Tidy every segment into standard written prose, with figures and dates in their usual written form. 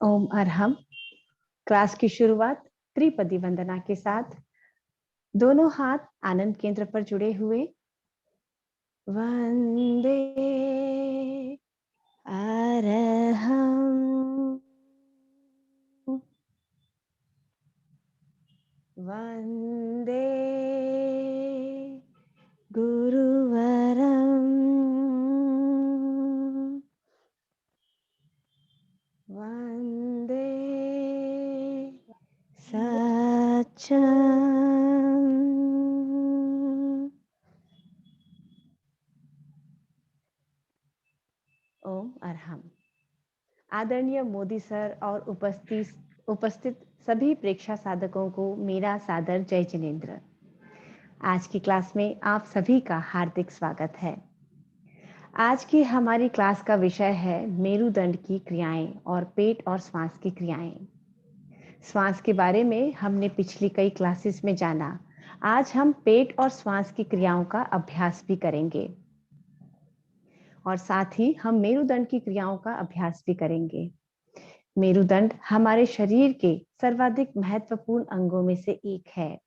ओम Arham. Class की शुरुआत त्रिपदी वंदना के साथ। दोनों हाथ आनंद केंद्र पर जुड़े हुए। वंदे अरहम, वंदे गुरुवरम, वंदे सच्चिदानंद। ओम अरहम। आदरणीय मोदी सर और उपस्थित सभी प्रेक्षा साधकों को मेरा सादर जय जिनेन्द्र। आज की क्लास में आप सभी का हार्दिक स्वागत है। आज की हमारी क्लास का विषय है मेरुदंड की क्रियाएं और पेट और श्वास की क्रियाएं। श्वास के बारे में हमने पिछली कई क्लासेस में जाना। आज हम पेट और श्वास की क्रियाओं का अभ्यास भी करेंगे और साथ ही हम मेरुदंड की क्रियाओं का अभ्यास भी करेंगे। मेरुदंड हमारे शरीर के सर्वाधिक महत्वपूर्ण अंगों में से एक है।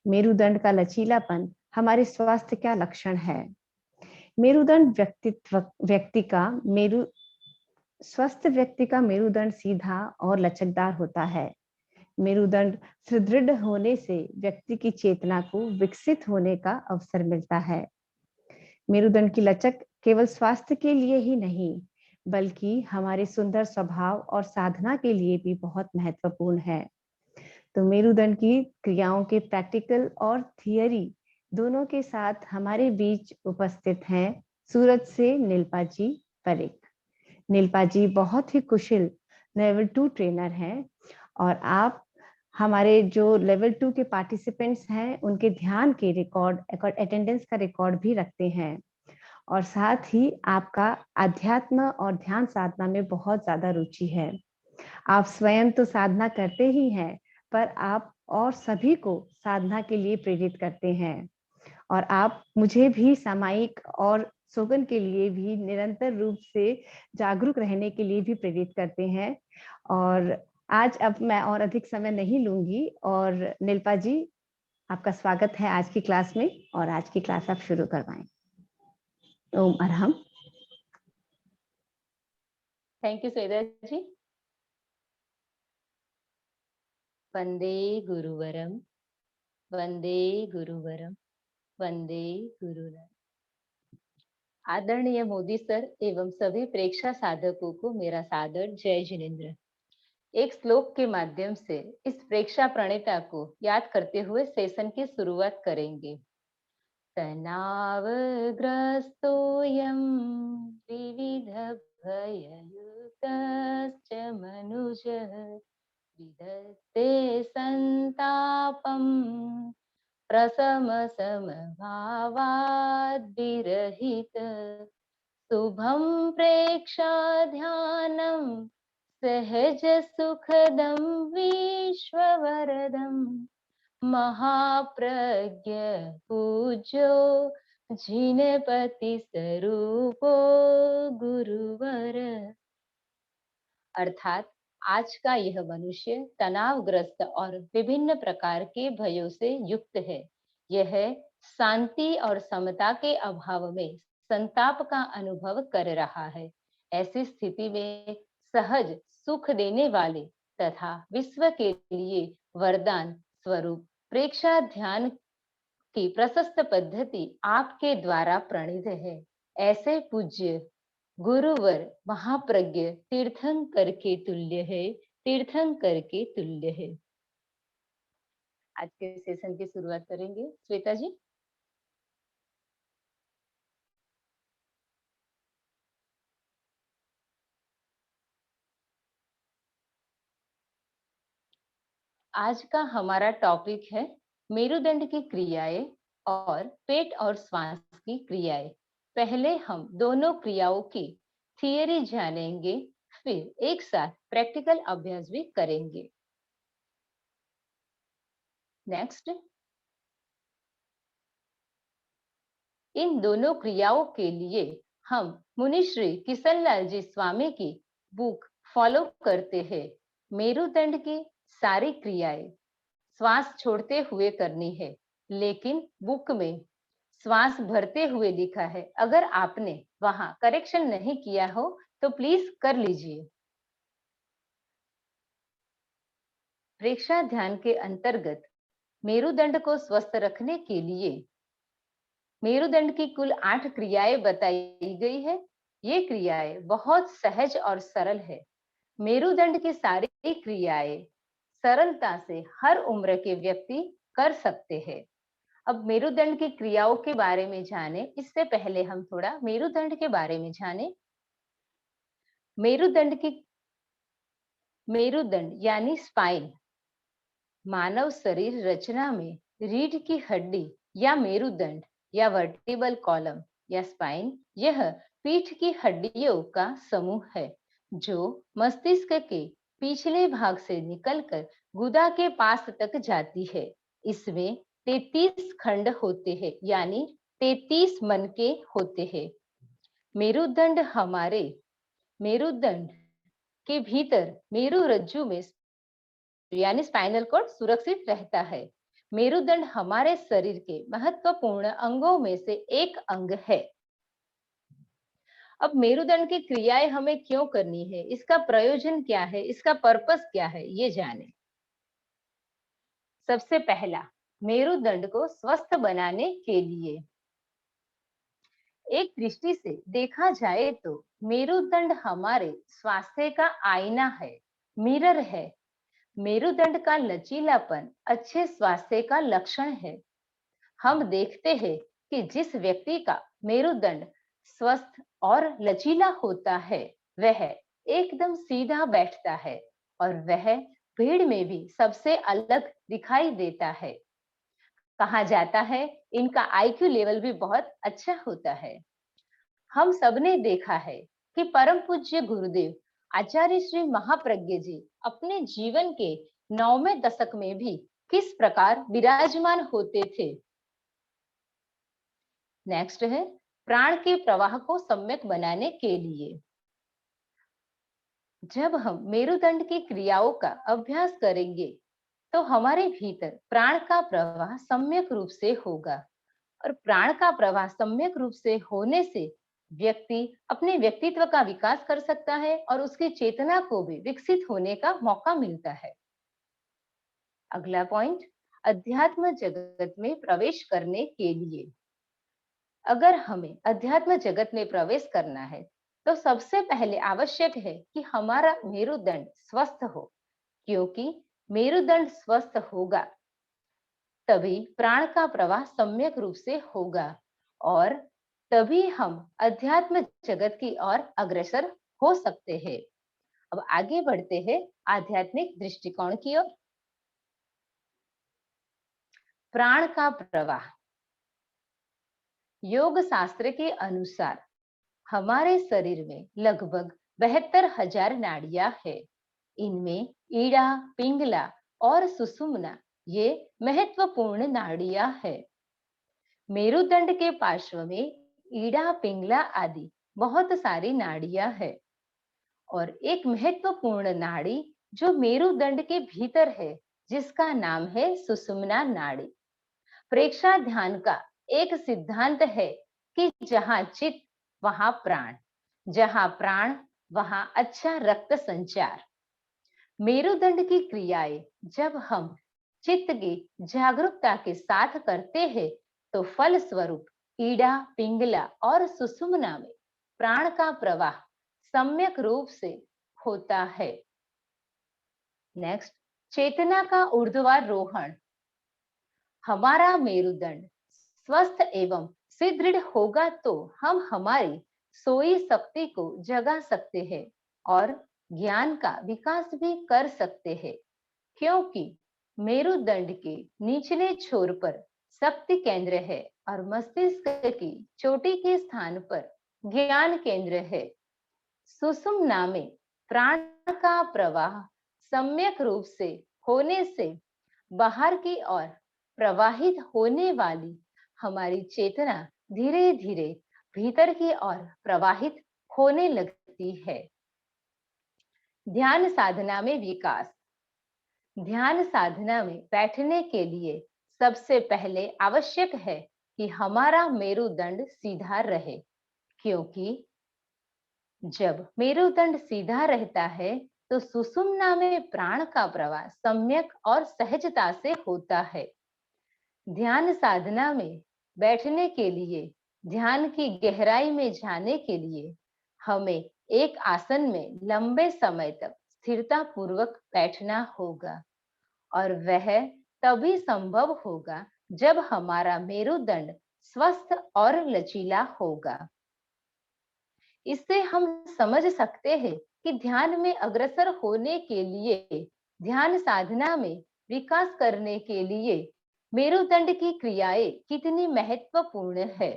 मेरुदंड का लचीलापन हमारे स्वास्थ्य का लक्षण है। मेरुदंड स्वस्थ व्यक्ति का मेरुदंड सीधा और लचकदार होता है। मेरुदंड सुदृढ़ होने से व्यक्ति की चेतना को विकसित होने का अवसर मिलता है। मेरुदंड की लचक केवल स्वास्थ्य के लिए ही नहीं बल्कि हमारे सुंदर स्वभाव और साधना के लिए भी बहुत महत्वपूर्ण है। तो मेरुदंड की क्रियाओं के प्रैक्टिकल और थियरी दोनों के साथ हमारे बीच उपस्थित हैं सूरत से नीलपा जी परेख। नीलपा जी बहुत ही कुशल लेवल 2 ट्रेनर हैं और आप हमारे जो लेवल 2 के पार्टिसिपेंट्स हैं उनके ध्यान के रिकॉर्ड अटेंडेंस का रिकॉर्ड भी रखते हैं और साथ ही आपका अध्यात्म और ध्यान साधना में बहुत ज्यादा रुचि है। आप स्वयं तो साधना करते ही हैं पर आप और सभी को साधना के लिए प्रेरित करते हैं और आप मुझे भी सामायिक और सोगन के लिए भी निरंतर रूप से जागरूक रहने के लिए भी प्रेरित करते हैं। और आज अब मैं और अधिक समय नहीं लूंगी और नीलपा जी आपका स्वागत है आज की क्लास में और आज की क्लास आप शुरू करवाएं। ओम अरहम। थैंक यू श्वेता जी। वंदे गुरुवरम, वंदे गुरुवरम, वंदे गुरुवरम। आदरणीय मोदी सर एवं सभी प्रेक्षा साधकों को मेरा सादर जय जिनेन्द्र। एक श्लोक के माध्यम से इस प्रेक्षा प्रणेता को याद करते हुए सेशन की शुरुआत करेंगे। तनावग्रस्तोऽयं विविध भययुक्तश्च मनुजः विधत्ते संतापं प्रशमसमभावाद्विरहित शुभं प्रेक्षाध्यानं सहज सुखदं विश्ववरदं महाप्रज्ञ पूज्यो जिनपति स्वरूपो गुरुवर। अर्थात आज का यह मनुष्य तनावग्रस्त और विभिन्न प्रकार के भयों से युक्त है। यह शांति और समता के अभाव में संताप का अनुभव कर रहा है। ऐसी स्थिति में सहज सुख देने वाले तथा विश्व के लिए वरदान स्वरूप प्रेक्षा ध्यान की प्रशस्त पद्धति आपके द्वारा प्रणीत है। ऐसे पूज्य गुरुवर महाप्रज्ञ तीर्थंकर के तुल्य है, तीर्थंकर के तुल्य है। आज के सेशन की शुरुआत करेंगे श्वेता जी। आज का हमारा टॉपिक है मेरुदंड की क्रियाएं और पेट और श्वास की क्रियाएं। पहले हम दोनों क्रियाओं की थियरी जानेंगे, फिर एक साथ प्रैक्टिकल अभ्यास भी करेंगे। नेक्स्ट, इन दोनों क्रियाओं के लिए हम मुनि श्री किशन लाल जी स्वामी की बुक फॉलो करते हैं। मेरुदंड की सारी क्रियाएं श्वास छोड़ते हुए करनी है, लेकिन बुक में श्वास भरते हुए लिखा है। अगर आपने वहां करेक्शन नहीं किया हो तो प्लीज कर लीजिए। प्रेक्षा ध्यान के अंतर्गत मेरुदंड को स्वस्थ रखने के लिए मेरुदंड की कुल 8 क्रियाएं बताई गई है। ये क्रियाएं बहुत सहज और सरल है। मेरुदंड की सारी क्रियाएं सरलता से हर उम्र के व्यक्ति कर सकते हैं। अब मेरुदंड की क्रियाओं के बारे में जाने इससे पहले हम थोड़ा मेरुदंड के बारे में जाने। मेरुदंड की मेरुदंड यानी स्पाइन मानव शरीर रचना में रीढ़ की हड्डी या मेरुदंड या वर्टिबल कॉलम या स्पाइन यह पीठ की हड्डियों का समूह है जो मस्तिष्क के पिछले भाग से निकलकर गुदा के पास तक जाती है। इसमें 33 खंड होते हैं यानी 33 मनके होते हैं। मेरुदंड के भीतर मेरुरज्जु में यानी स्पाइनल कॉर्ड सुरक्षित रहता है। मेरुदंड हमारे शरीर के महत्वपूर्ण अंगों में से एक अंग है। अब मेरुदंड की क्रियाएं हमें क्यों करनी है, इसका प्रयोजन क्या है, इसका पर्पस क्या है, ये जाने। सबसे पहला, मेरुदंड को स्वस्थ बनाने के लिए। एक दृष्टि से देखा जाए तो मेरुदंड हमारे स्वास्थ्य का आईना है, मिरर है। मेरुदंड का लचीलापन अच्छे स्वास्थ्य का लक्षण है। हम देखते हैं कि जिस व्यक्ति का मेरुदंड स्वस्थ और लचीला होता है वह एकदम सीधा बैठता है और वह भीड़ में भी सबसे अलग दिखाई देता है। कहा जाता है इनका आईक्यू लेवल भी बहुत अच्छा होता है। हम सबने देखा है कि परम पूज्य गुरुदेव आचार्य श्री महाप्रज्ञ जी अपने जीवन के 9वें दशक में भी किस प्रकार विराजमान होते थे। नेक्स्ट है प्राण के प्रवाह को सम्यक बनाने के लिए। जब हम मेरुदंड की क्रियाओं का अभ्यास करेंगे तो हमारे भीतर प्राण का प्रवाह सम्यक रूप से होगा और प्राण का प्रवाह सम्यक रूप से होने से व्यक्ति अपने व्यक्तित्व का विकास कर सकता है और उसकी चेतना को भी विकसित होने का मौका मिलता है। अगला पॉइंट, अध्यात्म जगत में प्रवेश करने के लिए। अगर हमें अध्यात्म जगत में प्रवेश करना है तो सबसे पहले आवश्यक है कि हमारा मेरुदंड स्वस्थ हो, क्योंकि मेरुदंड स्वस्थ होगा तभी प्राण का प्रवाह सम्यक रूप से होगा और तभी हम अध्यात्म जगत की ओर अग्रसर हो सकते हैं। अब आगे बढ़ते हैं आध्यात्मिक दृष्टिकोण की ओर। प्राण का प्रवाह। योग शास्त्र के अनुसार हमारे शरीर में लगभग 72,000 नाड़ियां है। इनमें ईड़ा, पिंगला और सुषुम्ना ये महत्वपूर्ण नाड़ियां है। मेरुदंड के पार्श्व में ईड़ा, पिंगला आदि बहुत सारी नाड़ियां है और एक महत्वपूर्ण नाड़ी जो मेरुदंड के भीतर है जिसका नाम है सुषुम्ना नाड़ी। प्रेक्षा ध्यान का एक सिद्धांत है कि जहां चित्त वहां प्राण, जहां प्राण वहां अच्छा रक्त संचार। मेरुदंड की क्रियाएं जब हम चित्त की जागरूकता के साथ करते हैं तो फल स्वरूप ईड़ा, पिंगला और सुषुम्ना में प्राण का प्रवाह सम्यक रूप से होता है। नेक्स्ट, चेतना का ऊर्ध्वारोहण। हमारा मेरुदंड स्वस्थ एवं सुदृढ़ होगा तो हम हमारी सोई शक्ति को जगा सकते हैं और ज्ञान का विकास भी कर सकते हैं, क्योंकि मेरुदंड के निचले छोर पर शक्ति केंद्र है और मस्तिष्क की चोटी के स्थान पर ज्ञान केंद्र है। सुषुम्ना में प्राण का प्रवाह सम्यक रूप से होने से बाहर की ओर प्रवाहित होने वाली हमारी चेतना धीरे धीरे भीतर की ओर प्रवाहित होने लगती है। ध्यान साधना में विकास। ध्यान साधना में बैठने के लिए सबसे पहले आवश्यक है कि हमारा मेरुदंड सीधा रहे, क्योंकि जब मेरुदंड सीधा रहता है तो सुषुम्ना में प्राण का प्रवाह सम्यक और सहजता से होता है। ध्यान साधना में बैठने के लिए, ध्यान की गहराई में जाने के लिए हमें एक आसन में लंबे समय तक स्थिरता पूर्वक बैठना होगा, और वह तभी संभव होगा जब हमारा मेरुदंड स्वस्थ और लचीला होगा। इससे हम समझ सकते हैं कि ध्यान में अग्रसर होने के लिए, ध्यान साधना में विकास करने के लिए मेरुदंड की क्रियाएं कितनी महत्वपूर्ण है।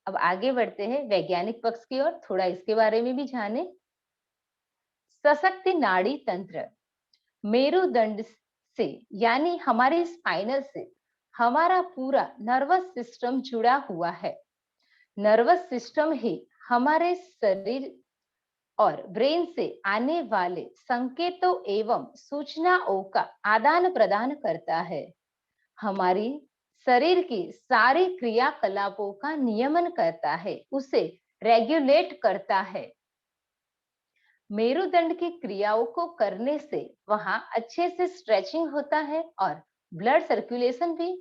अब आगे बढ़ते हैं वैज्ञानिक पक्ष की ओर, थोड़ा इसके बारे में भी जाने। सशक्त नाड़ी तंत्र। मेरुदंड से यानी हमारे स्पाइनल से हमारा पूरा नर्वस सिस्टम जुड़ा हुआ है। नर्वस सिस्टम ही हमारे शरीर और ब्रेन से आने वाले संकेतों एवं सूचनाओं का आदान प्रदान करता है। हमारी शरीर की सारी क्रियाकलापों का नियमन करता है, उसे रेगुलेट करता है। मेरुदंड की क्रियाओं को करने से वहां अच्छे से स्ट्रेचिंग होता है और ब्लड सर्कुलेशन भी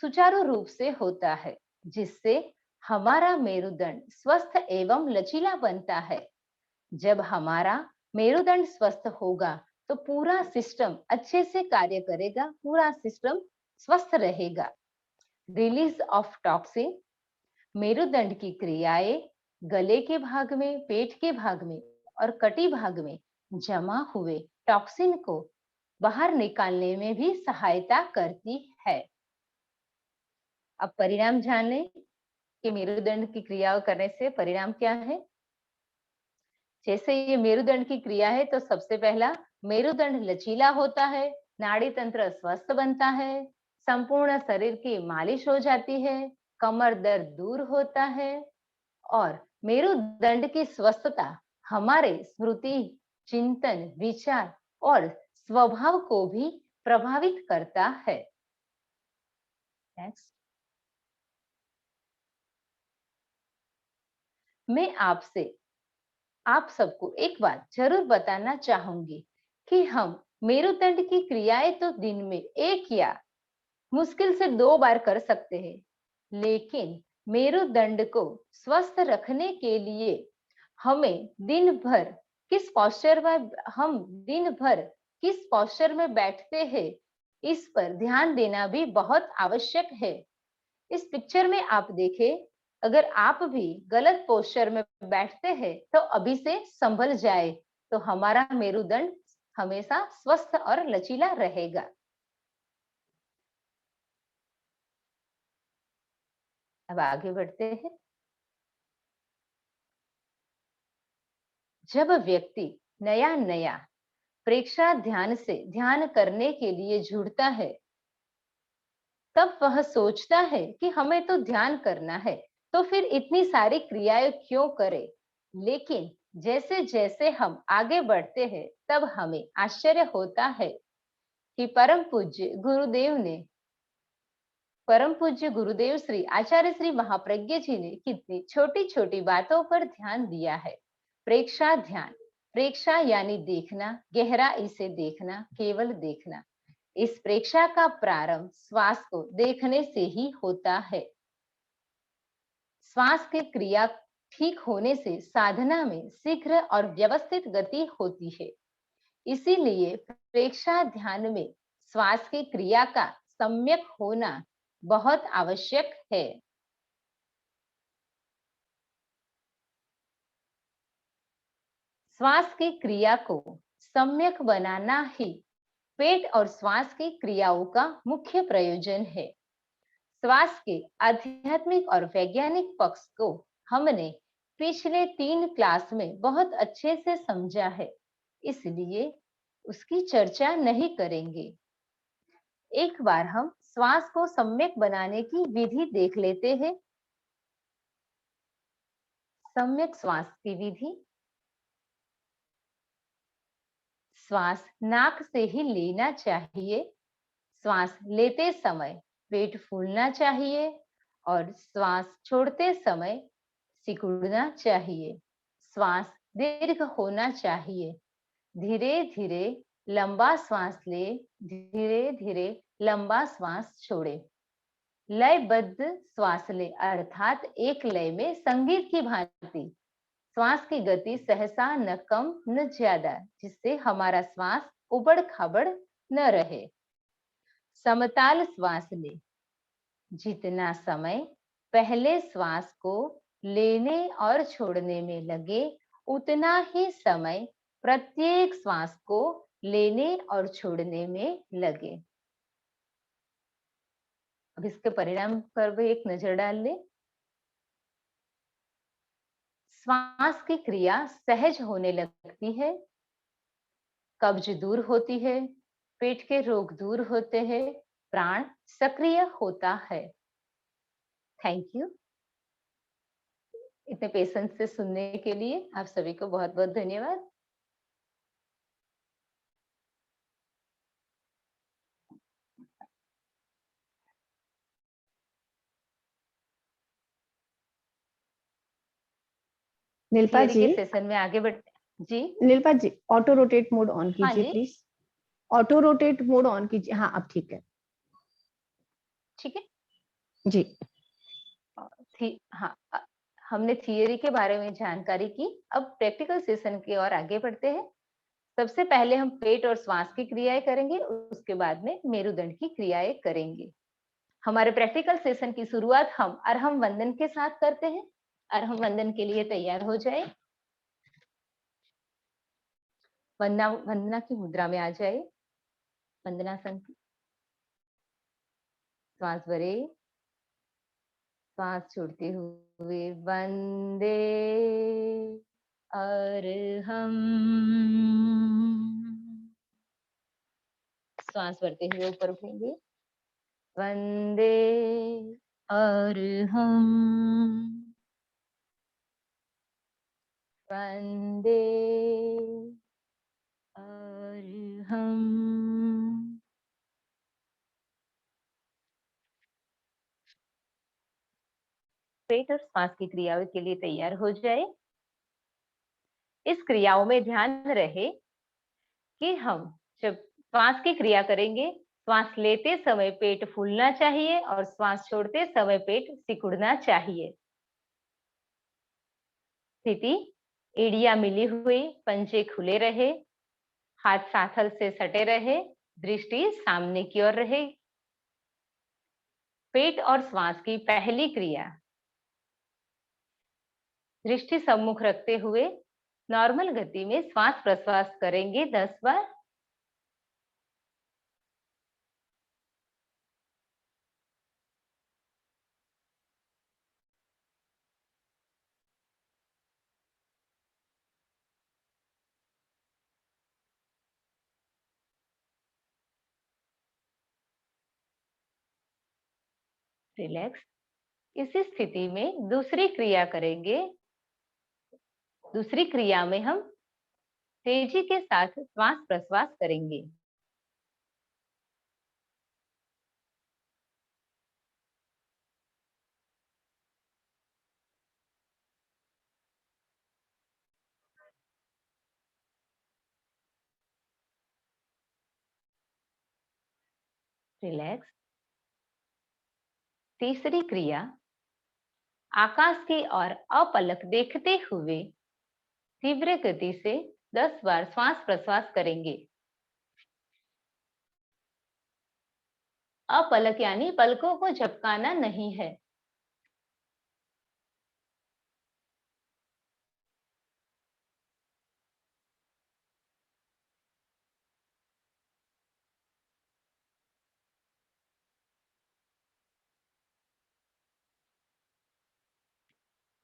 सुचारू रूप से होता है, जिससे हमारा मेरुदंड स्वस्थ एवं लचीला बनता है। जब हमारा मेरुदंड स्वस्थ होगा तो पूरा सिस्टम अच्छे से कार्य करेगा, पूरा सिस्टम स्वस्थ रहेगा। Release of toxin. मेरुदंड की क्रियाएं गले के भाग में, पेट के भाग में और कटी भाग में जमा हुए टॉक्सिन को बाहर निकालने में भी सहायता करती है। अब परिणाम जाने कि मेरुदंड की क्रियाओं करने से परिणाम क्या है। जैसे ये मेरुदंड की क्रिया है तो सबसे पहला, मेरुदंड लचीला होता है, नाड़ी तंत्र स्वस्थ बनता है, संपूर्ण शरीर की मालिश हो जाती है, कमर दर्द दूर होता है, और मेरुदंड की स्वस्थता हमारे स्मृति, चिंतन, विचार और स्वभाव को भी प्रभावित करता है। नेक्स्ट, मैं आपसे आप सबको एक बात जरूर बताना चाहूंगी कि हम मेरुदंड की क्रियाएं तो दिन में एक या मुश्किल से 2 बार कर सकते हैं, लेकिन मेरुदंड को स्वस्थ रखने के लिए हमें दिन भर हम दिन भर किस पोस्चर में बैठते हैं, इस पर ध्यान देना भी बहुत आवश्यक है। इस पिक्चर में आप देखें, अगर आप भी गलत पोस्चर में बैठते हैं तो अभी से संभल जाए, तो हमारा मेरुदंड हमेशा स्वस्थ और लचीला रहेगा। अब आगे बढ़ते हैं। जब व्यक्ति नया नया प्रेक्षा ध्यान से ध्यान करने के लिए जुड़ता है, तब वह सोचता है कि हमें तो ध्यान करना है, तो फिर इतनी सारी क्रियाएं क्यों करें। लेकिन जैसे जैसे हम आगे बढ़ते हैं तब हमें आश्चर्य होता है कि परम पूज्य गुरुदेव श्री आचार्य श्री महाप्रज्ञ जी ने कितनी छोटी छोटी बातों पर ध्यान दिया है। प्रेक्षा ध्यान, प्रेक्षा यानी देखना, गहराई से देखना, केवल देखना। इस प्रेक्षा का प्रारंभ श्वास को देखने से ही होता है। श्वास की क्रिया ठीक होने से साधना में शीघ्र और व्यवस्थित गति होती है। इसीलिए प्रेक्षा ध्यान में श्वास की क्रिया का सम्यक होना बहुत आवश्यक है। श्वास की क्रिया को सम्यक बनाना ही पेट और श्वास की क्रियाओं का मुख्य प्रयोजन है। श्वास के आध्यात्मिक और वैज्ञानिक पक्ष को हमने पिछले 3 क्लास में बहुत अच्छे से समझा है, इसलिए उसकी चर्चा नहीं करेंगे। एक बार हम श्वास को सम्यक बनाने की विधि देख लेते हैं। सम्यक श्वास की विधि। श्वास नाक से ही लेना चाहिए। श्वास लेते समय पेट फूलना चाहिए और श्वास छोड़ते समय सिकुड़ना चाहिए। श्वास दीर्घ होना चाहिए। धीरे धीरे लंबा श्वास ले, धीरे धीरे लंबा श्वास छोड़े। लयबद्ध श्वास ले अर्थात एक लय में संगीत की भांति श्वास की गति सहसा न कम न ज्यादा, जिससे हमारा श्वास उबड़ खाबड़ न रहे। समताल श्वास ले। जितना समय पहले श्वास को लेने और छोड़ने में लगे, उतना ही समय प्रत्येक श्वास को लेने और छोड़ने में लगे। अब इसके परिणाम पर एक नजर डाल ले। श्वास की क्रिया सहज होने लगती है, कब्ज दूर होती है, पेट के रोग दूर होते हैं, प्राण सक्रिय होता है। Thank you. इतने पेशेंस से सुनने के लिए आप सभी को बहुत बहुत धन्यवाद। नीलपा थियरी जी, के सेशन में आगे बढ़ते जी। Neelpa ji, auto rotate mode on हाँ कीजिए जी, please. Auto rotate mode on कीजिए। हाँ, अब ठीक है ठीक है। जी। हाँ, हमने थियरी के बारे में जानकारी की। अब प्रैक्टिकल सेशन की ओर आगे बढ़ते हैं। सबसे पहले हम पेट और श्वास की क्रियाएं करेंगे, उसके बाद में मेरुदंड की क्रियाएं करेंगे। हमारे प्रैक्टिकल सेशन की शुरुआत हम अर्हम वंदन के साथ करते हैं। अर्हम वंदन के लिए तैयार हो जाए। वंदना की मुद्रा में आ जाए। वंदनासन की। श्वास भरे, श्वास छोड़ते हुए वंदे अर्हम। श्वास भरते हुए ऊपर उठेंगे। वंदे अर्हम। वंदे अर्हम। पेट और श्वास की क्रियाओं के लिए तैयार हो जाए। इस क्रियाओं में ध्यान रहे कि हम जब श्वास की क्रिया करेंगे, श्वास लेते समय पेट फूलना चाहिए और श्वास छोड़ते समय पेट सिकुड़ना चाहिए। स्थिति: एड़ियां मिली हुई, पंजे खुले रहे, हाथ साथल से सटे रहे, दृष्टि सामने की ओर रहे। पेट और श्वास की पहली क्रिया: दृष्टि सम्मुख रखते हुए नॉर्मल गति में श्वास प्रश्वास करेंगे 10 बार। रिलैक्स। इसी स्थिति में दूसरी क्रिया करेंगे। दूसरी क्रिया में हम तेजी के साथ श्वास प्रश्वास करेंगे। रिलैक्स। तीसरी क्रिया: आकाश की ओर अपलक देखते हुए तीव्र गति से 10 बार श्वास प्रश्वास करेंगे। अपलक यानी पलकों को झपकाना नहीं है।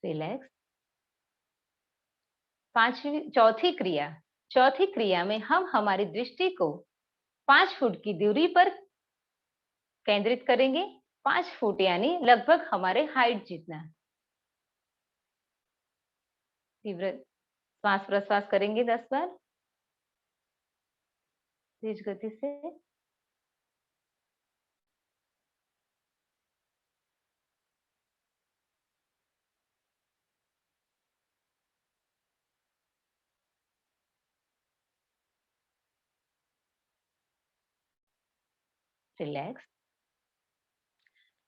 रिलैक्स। चौथी क्रिया में हम हमारी दृष्टि को 5 फुट की दूरी पर केंद्रित करेंगे। 5 फुट यानी लगभग हमारे हाइट जितना। तीव्र श्वास प्रश्वास करेंगे 10 बार। तेज गति से। रिलैक्स।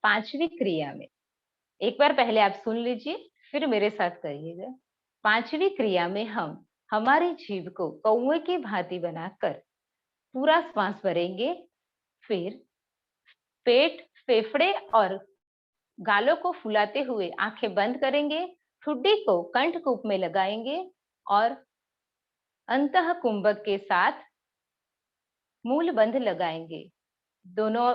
पांचवी क्रिया में एक बार पहले आप सुन लीजिए, फिर मेरे साथ करिएगा। पांचवी क्रिया में हम हमारी जीभ को कौवे की भांति बनाकर पूरा श्वास भरेंगे, फिर पेट, फेफड़े और गालों को फुलाते हुए आंखें बंद करेंगे, ठुड्डी को कंठकूप में लगाएंगे और अंतः कुंभक के साथ मूल बंध लगाएंगे। दोनों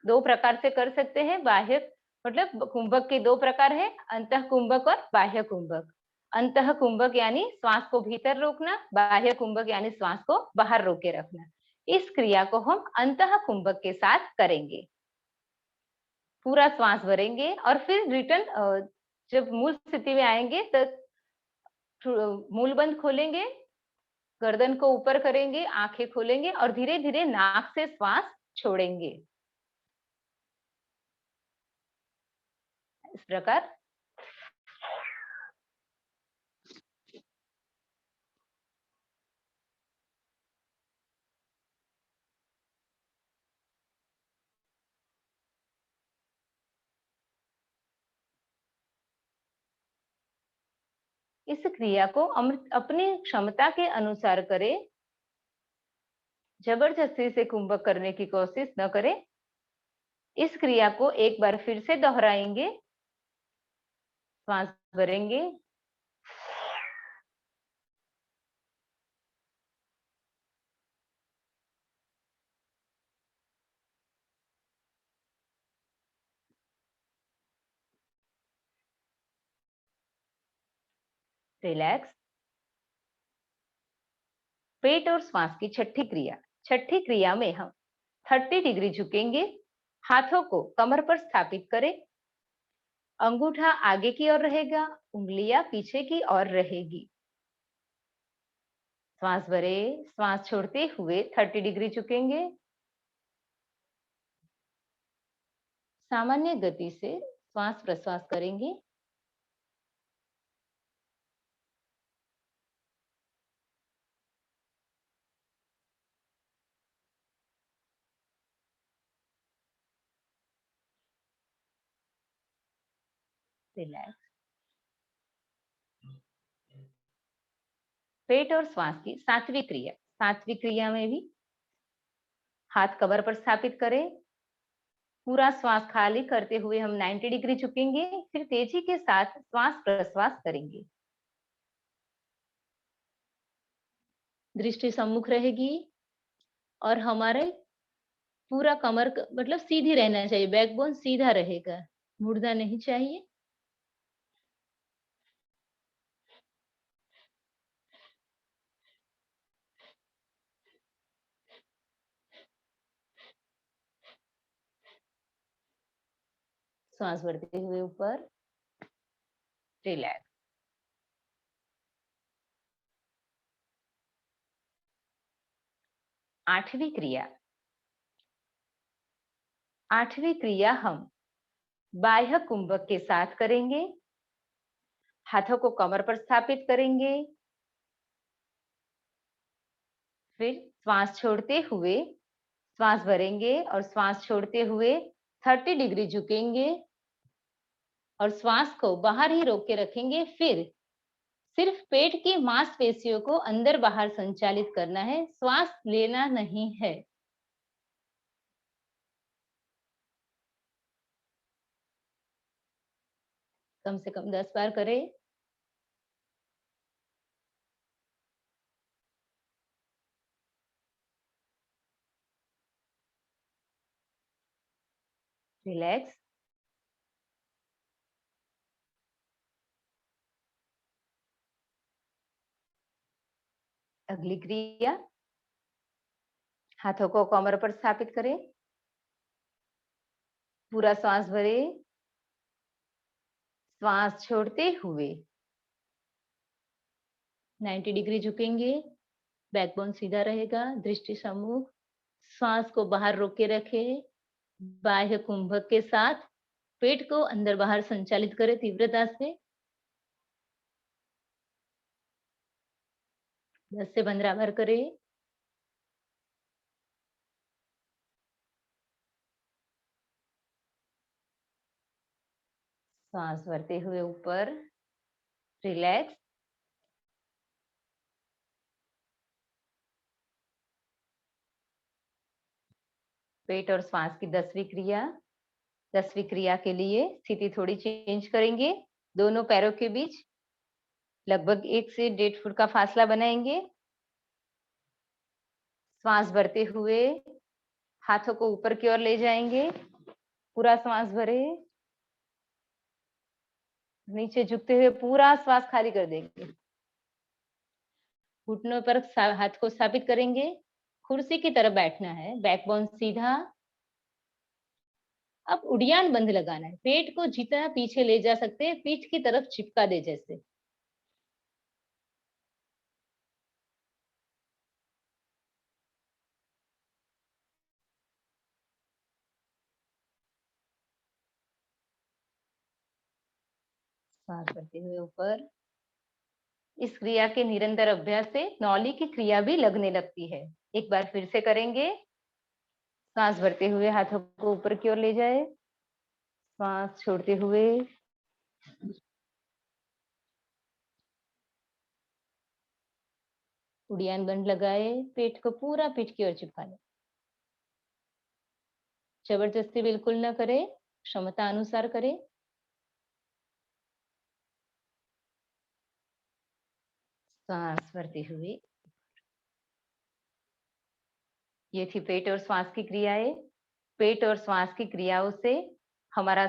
दो प्रकार से कर सकते हैं। बाह्य मतलब कुंभक के दो प्रकार है, अंतः कुंभक और बाह्य कुंभक। अंतः कुंभक यानी श्वास को भीतर रोकना, बाह्य कुंभक यानी श्वास को बाहर रोके रखना। इस क्रिया को हम अंतः कुंभक के साथ करेंगे। पूरा श्वास भरेंगे और फिर रिटर्न जब मूल स्थिति में आएंगे तो मूल बंद खोलेंगे, गर्दन को ऊपर करेंगे, आंखें खोलेंगे और धीरे धीरे नाक से श्वास छोड़ेंगे। इस प्रकार इस क्रिया को अपनी क्षमता के अनुसार करें। जबरदस्ती से कुंभक करने की कोशिश न करें। इस क्रिया को एक बार फिर से दोहराएंगे। श्वास भरेंगे, रिलैक्स। पेट और श्वास की छठी क्रिया। छठी क्रिया में हम 30 डिग्री झुकेंगे, हाथों को कमर पर स्थापित करें, अंगूठा आगे की ओर रहेगा, उंगलियां पीछे की ओर रहेगी। श्वास भरे, श्वास छोड़ते हुए 30 डिग्री झुकेंगे। सामान्य गति से श्वास प्रश्वास करेंगे। रिलैक्स। पेट और श्वास की सातवीं क्रिया। सातवीं क्रिया में भी हाथ कमर पर स्थापित करें, पूरा श्वास खाली करते हुए हम 90 डिग्री झुकेंगे, फिर तेजी के साथ श्वास प्रश्वास करेंगे। दृष्टि सम्मुख रहेगी और हमारे पूरा कमर मतलब सीधी रहना चाहिए, बैकबोन सीधा रहेगा, मुड़ना नहीं चाहिए। श्वास भरते हुए ऊपर, रिलैक्स। आठवीं क्रिया। आठवीं क्रिया हम बाह्य कुंभक के साथ करेंगे। हाथों को कमर पर स्थापित करेंगे, फिर श्वास छोड़ते हुए श्वास भरेंगे और श्वास छोड़ते हुए 30 डिग्री झुकेंगे और श्वास को बाहर ही रोक के रखेंगे। फिर सिर्फ पेट की मांसपेशियों को अंदर बाहर संचालित करना है, श्वास लेना नहीं है। कम से कम 10 बार करें। रिलैक्स। अगली क्रिया, हाथों को कमर पर स्थापित करें, पूरा श्वास भरे, श्वास छोड़ते हुए 90 डिग्री झुकेंगे, बैकबोन सीधा रहेगा, दृष्टि सम्मुख। श्वास को बाहर रोक के रखें। बाह्य कुंभक के साथ पेट को अंदर बाहर संचालित करें तीव्रता से। 10 से 15 बार करें। श्वास भरते हुए ऊपर, रिलैक्स। पेट और श्वास की 10वीं क्रिया। 10वीं क्रिया के लिए स्थिति थोड़ी चेंज करेंगे। दोनों पैरों के बीच लगभग 1 से 1.5 फुट का फासला बनाएंगे। श्वास भरते हुए हाथों को ऊपर की ओर ले जाएंगे। पूरा श्वास भरे। नीचे झुकते हुए पूरा श्वास खाली कर देंगे। घुटनों पर हाथ को स्थापित करेंगे। कुर्सी की तरफ बैठना है, बैकबोन सीधा। अब उड़ियान बंद लगाना है। पेट को जितना पीछे ले जा सकते हैं, पीठ की तरफ चिपका दे जैसे। सांस भरते हुए ऊपर। इस क्रिया के निरंतर अभ्यास से नौली की क्रिया भी लगने लगती है। एक बार फिर से करेंगे। सांस भरते हुए हाथों को ऊपर की ओर ले जाए। सांस छोड़ते हुए उड़ियान बंद लगाए। पेट को पूरा पीठ की ओर चिपका लें। जबरदस्ती बिल्कुल न करें, क्षमता अनुसार करें। सांस भरते हुए। ये थी पेट और श्वास की क्रियाएं। पेट और श्वास की क्रियाओं से हमारा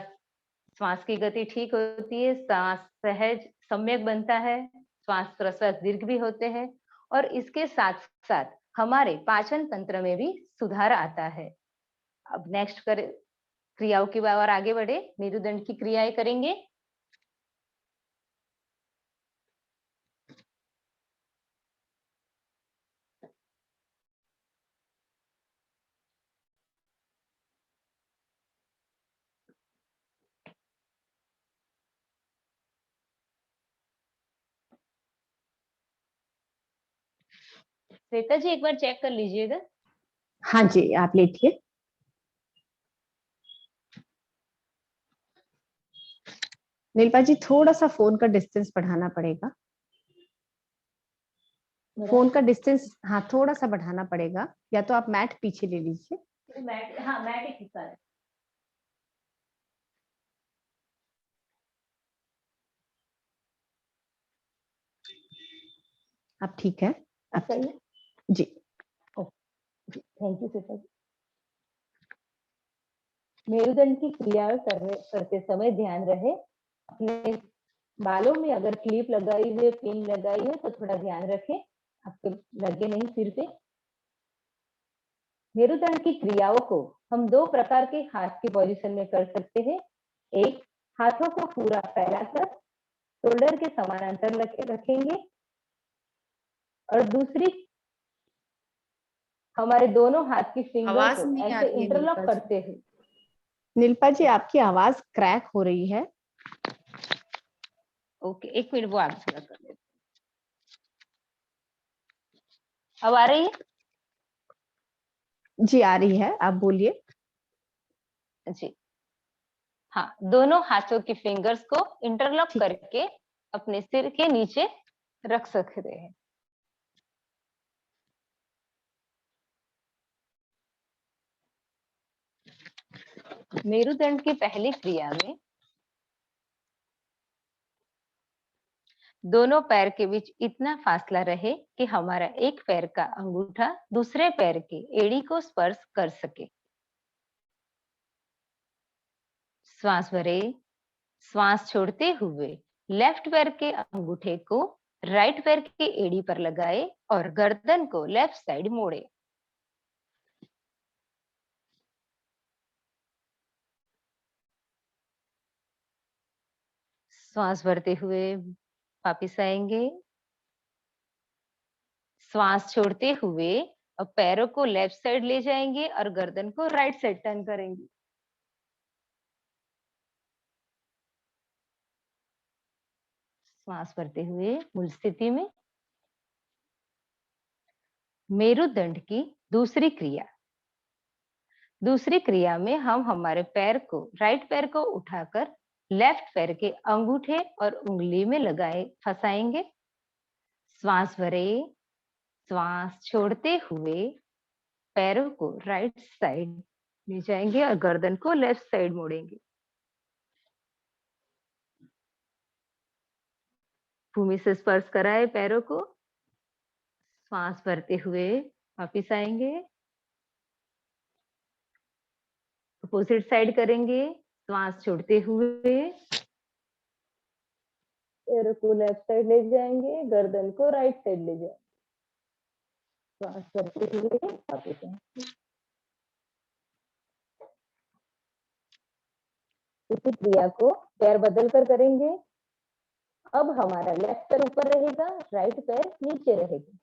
श्वास की गति ठीक होती है, सांस सहज सम्यक बनता है, श्वास प्रश्वास दीर्घ भी होते हैं और इसके साथ साथ हमारे पाचन तंत्र में भी सुधार आता है। अब नेक्स्ट क्रियाओं की ओर आगे बढ़े। मेरुदंड की क्रियाएं करेंगे। श्वेता जी एक बार चेक कर लीजिएगा। हाँ जी, आप लेटिए। नीलपा जी, थोड़ा सा फोन का डिस्टेंस बढ़ाना पड़ेगा। फोन का डिस्टेंस, हाँ, थोड़ा सा बढ़ाना पड़ेगा, या तो आप मैट पीछे ले लीजिए। मैट, हाँ मैट एक हिस्सा है। आप ठीक है? आप सही है जी। थैंक यू श्वेता जी। मेरुदंड की क्रिया करते समय ध्यान रहे अपने बालों में अगर क्लिप लगाई है, पिन लगाई है तो थोड़ा ध्यान रखें, आपके लगे नहीं सिर पे। मेरुदंड की क्रियाओं को हम 2 प्रकार के हाथ की पोजीशन में कर सकते हैं। एक, हाथों को पूरा फैलाकर शोल्डर के समानांतर रखेंगे और दूसरी, हमारे दोनों हाथ की फिंगर आवाज को नहीं आ ऐसे रही है इंटरलॉक नीलपा जी। करते हैं। नीलपा जी, आपकी आवाज क्रैक हो रही है। ओके, एक मिनट, वो आगे थोड़ा कर लेते। अब आ रही है? जी आ रही है, आप बोलिए। जी हाँ, दोनों हाथों की फिंगर्स को इंटरलॉक ठीक है। करके अपने सिर के नीचे रख सकते हैं। मेरुदंड की पहली क्रिया में दोनों पैर के बीच इतना फासला रहे कि हमारा एक पैर का अंगूठा दूसरे पैर के एड़ी को स्पर्श कर सके। श्वास भरे। श्वास छोड़ते हुए लेफ्ट पैर के अंगूठे को राइट पैर के एड़ी पर लगाए और गर्दन को लेफ्ट साइड मोड़े। श्वास भरते हुए वापिस आएंगे। श्वास छोड़ते हुए अब पैरों को लेफ्ट साइड ले जाएंगे और गर्दन को राइट साइड टर्न करेंगे। श्वास भरते हुए मूल स्थिति में। मेरुदंड की दूसरी क्रिया। दूसरी क्रिया में हम हमारे पैर को, राइट पैर को उठाकर लेफ्ट पैर के अंगूठे और उंगली में लगाए फंसाएंगे। श्वास भरे, श्वास छोड़ते हुए पैरों को राइट साइड ले जाएंगे और गर्दन को लेफ्ट साइड मोड़ेंगे। भूमि से स्पर्श कराए पैरों को। श्वास भरते हुए वापिस आएंगे। अपोजिट साइड करेंगे। श्वास छोड़ते हुए पैरों को लेफ्ट साइड ले जाएंगे, गर्दन को राइट साइड ले जाएंगे। श्वास करते हुए वापिस आएंगे। इसी क्रिया को पैर बदल कर करेंगे। अब हमारा लेफ्ट पैर ऊपर रहेगा, राइट पैर नीचे रहेगा।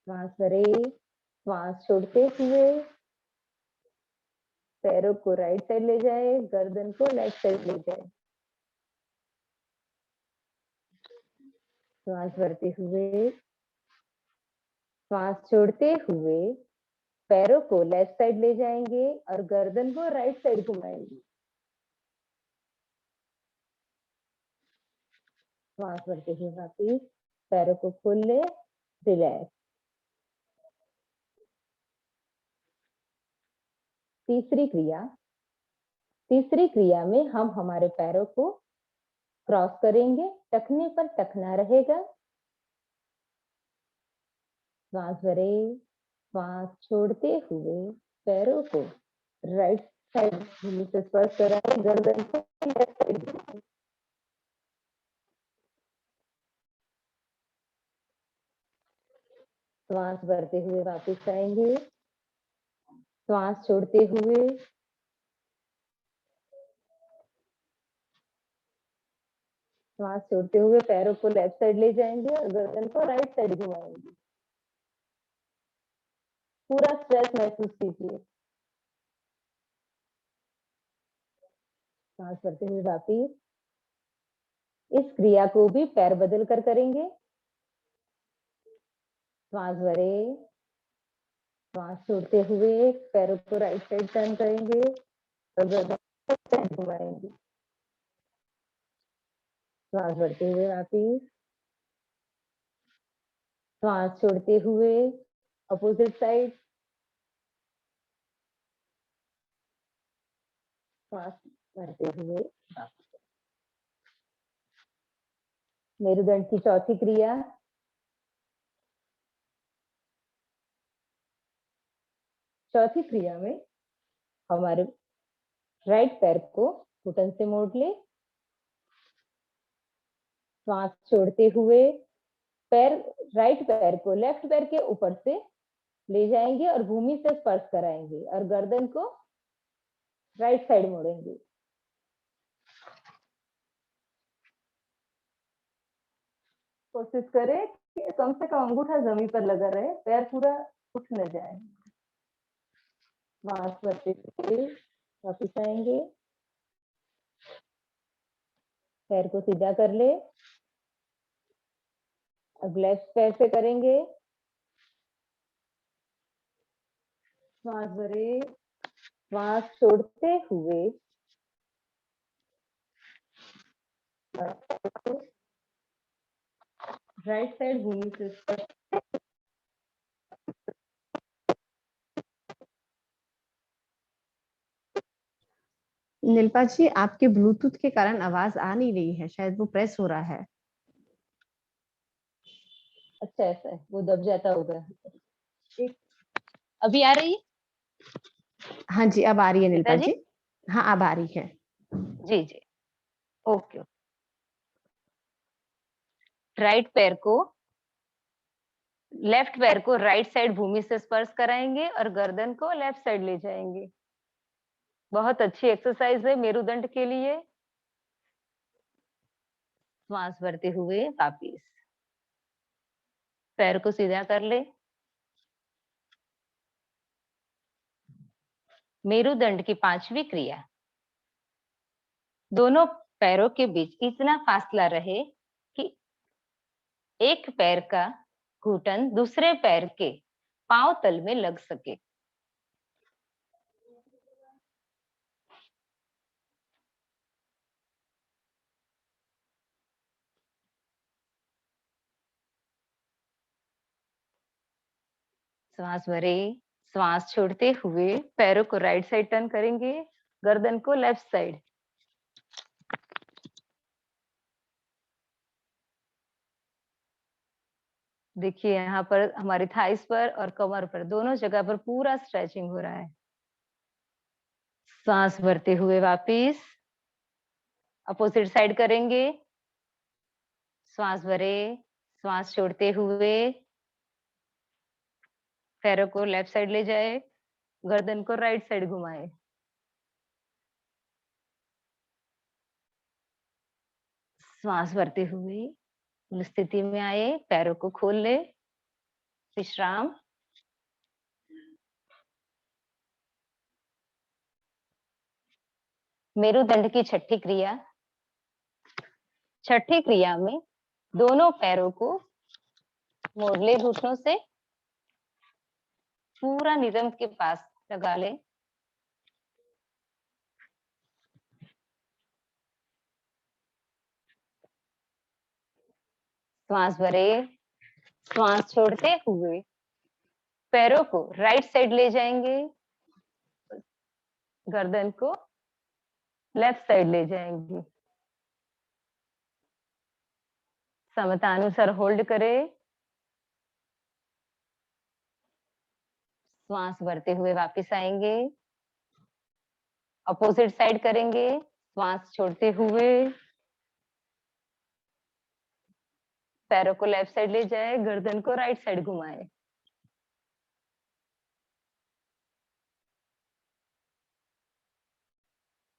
श्वास भरे, श्वास छोड़ते हुए पैरों को राइट साइड ले जाए, गर्दन को लेफ्ट साइड ले जाए। श्वास भरते हुए, श्वास छोड़ते हुए पैरों को लेफ्ट साइड ले जाएंगे और गर्दन को राइट साइड घुमाएंगे। श्वास भरते हुए वापिस पैरों को खोल ले, रिलैक्स। तीसरी क्रिया में हम हमारे पैरों को क्रॉस करेंगे, टखने पर टखना रहेगा। श्वास भरे, श्वास छोड़ते हुए पैरों को राइट साइड भूमि से स्पर्श कराएं, गर्दन को लेफ्ट साइड। श्वास भरते हुए वापस आएंगे। श्वास छोड़ते हुए पैरों को लेफ्ट साइड ले जाएंगे और गर्दन को राइट साइड घुमाएंगे। पूरा स्ट्रेच महसूस कीजिए। सांस भरते हुए वापिस। इस क्रिया को भी पैर बदल कर करेंगे। श्वास भरे, श्वास छोड़ते हुए पैरों को राइट साइड टर्न करेंगे और गर्दन को साइड घुमाएंगे। श्वास भरते हुए वापिस। श्वास छोड़ते हुए अपोजिट साइड। श्वास भरते हुए वापिस। मेरुदंड की चौथी क्रिया। चौथी क्रिया में हमारे राइट पैर को घुटन से मोड़ ले। श्वास छोड़ते हुए राइट पैर को लेफ्ट पैर के ऊपर से ले जाएंगे और भूमि से स्पर्श कराएंगे और गर्दन को राइट साइड मोड़ेंगे। कोशिश करें कि कम से कम अंगूठा जमीन पर लगा रहे, पैर पूरा उठ न जाए। श्वास भरते हुए वापिस आएंगे। पैर को सीधा कर ले। अब लेफ्ट पैर से करेंगे। श्वास भरे, श्वास छोड़ते हुए राइट साइड भूमि से नीलपा जी, आपके ब्लूटूथ के कारण आवाज आ नहीं रही है, शायद वो प्रेस हो रहा है। अच्छा, ऐसा है, वो दब जाता होगा। अभी आ रही है? हाँ जी, अब आ रही है नीलपा जी। जी। हाँ, अब आ रही है। जी जी, ओके। राइट पैर को लेफ्ट पैर को राइट साइड भूमि से स्पर्श कराएंगे और गर्दन को लेफ्ट साइड ले जाएंगे। बहुत अच्छी एक्सरसाइज है मेरुदंड के लिए। श्वास भरते हुए वापिस पैर को सीधा कर ले। मेरुदंड की पांचवी क्रिया, दोनों पैरों के बीच इतना फासला रहे कि एक पैर का घुटन दूसरे पैर के पांव तल में लग सके। श्वास भरे, श्वास छोड़ते हुए पैरों को राइट साइड टर्न करेंगे, गर्दन को लेफ्ट साइड। देखिए यहाँ पर हमारी थाइस पर और कमर पर दोनों जगह पर पूरा स्ट्रेचिंग हो रहा है। सांस भरते हुए वापिस अपोजिट साइड करेंगे। श्वास भरे, श्वास छोड़ते हुए पैरों को लेफ्ट साइड ले जाए, गर्दन को राइट साइड घुमाए। श्वास भरते हुए मूल स्थिति में आए, पैरों को खोल ले, विश्राम। मेरुदंड की छठी क्रिया, छठी क्रिया में दोनों पैरों को मोड़ ले, घुटनों से पूरा नितंब के पास लगा ले। श्वास भरे, श्वास छोड़ते हुए पैरों को राइट साइड ले जाएंगे, गर्दन को लेफ्ट साइड ले जाएंगे। समतानुसार होल्ड करें। श्वास भरते हुए वापस आएंगे, अपोजिट साइड करेंगे। श्वास छोड़ते हुए पैरों को लेफ्ट साइड ले जाए, गर्दन को राइट साइड घुमाए।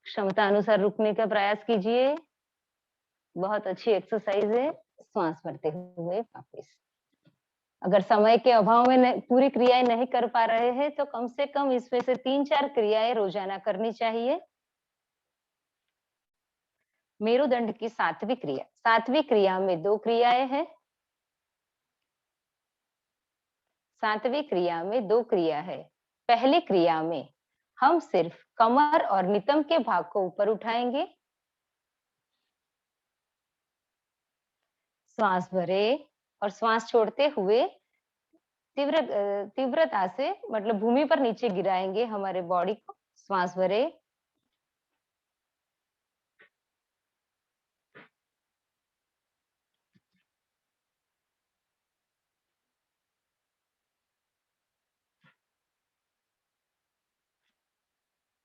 क्षमता अनुसार रुकने का प्रयास कीजिए। बहुत अच्छी एक्सरसाइज है। श्वास भरते हुए वापस। अगर समय के अभाव में पूरी क्रियाएं नहीं कर पा रहे हैं तो कम से कम इसमें से 3-4 क्रियाएं रोजाना करनी चाहिए। मेरुदंड की सातवीं क्रिया, सातवीं क्रिया में 2 क्रियाएं हैं। सातवीं क्रिया में 2 क्रिया है। पहली क्रिया में हम सिर्फ कमर और नितंब के भाग को ऊपर उठाएंगे। श्वास भरे और श्वास छोड़ते हुए तीव्रता से मतलब भूमि पर नीचे गिराएंगे हमारे बॉडी को। श्वास भरे,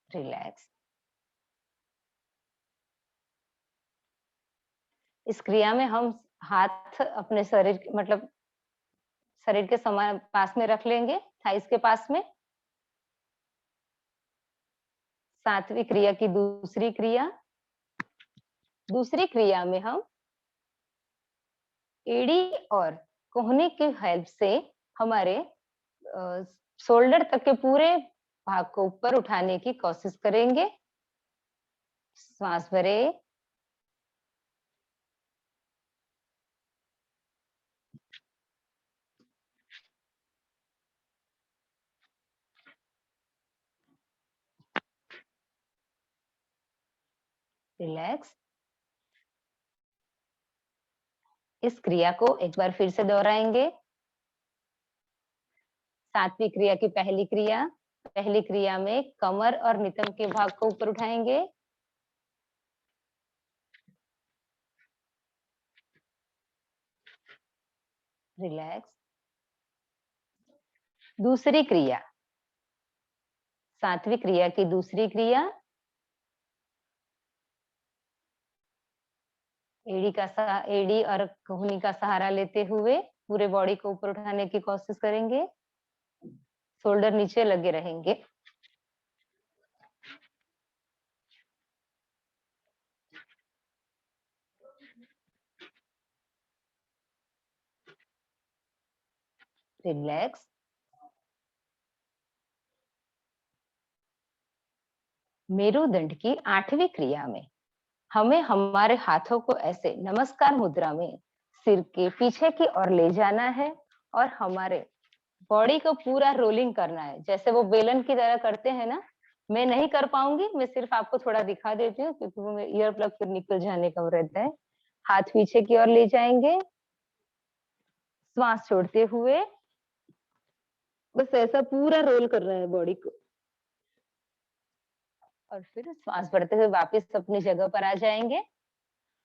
रिलैक्स। इस क्रिया में हम हाथ अपने शरीर मतलब शरीर के समान पास में रख लेंगे, थाइस के पास में। सातवीं क्रिया की दूसरी क्रिया, दूसरी क्रिया में हम एड़ी और कोहनी की हेल्प से हमारे शोल्डर तक के पूरे भाग को ऊपर उठाने की कोशिश करेंगे। श्वास भरे, रिलैक्स। इस क्रिया को एक बार फिर से दोहराएंगे। सातवीं क्रिया की पहली क्रिया में कमर और नितंब के भाग को ऊपर उठाएंगे। रिलैक्स। दूसरी क्रिया, सातवीं क्रिया की दूसरी क्रिया, एड़ी और कोहनी का सहारा लेते हुए पूरे बॉडी को ऊपर उठाने की कोशिश करेंगे। शोल्डर नीचे लगे रहेंगे। रिलैक्स। मेरुदंड की 8वीं क्रिया में हमें हमारे हाथों को ऐसे नमस्कार मुद्रा में सिर के पीछे की ओर ले जाना है और हमारे बॉडी को पूरा रोलिंग करना है, जैसे वो बेलन की तरह करते हैं ना। मैं नहीं कर पाऊंगी, मैं सिर्फ आपको थोड़ा दिखा देती हूँ क्योंकि वो ईयर प्लग फिर निकल जाने का वो रहता है। हाथ पीछे की ओर ले जाएंगे, श्वास छोड़ते हुए बस ऐसा पूरा रोल कर रहा है बॉडी को, और फिर श्वास भरते हुए वापस अपनी जगह पर आ जाएंगे।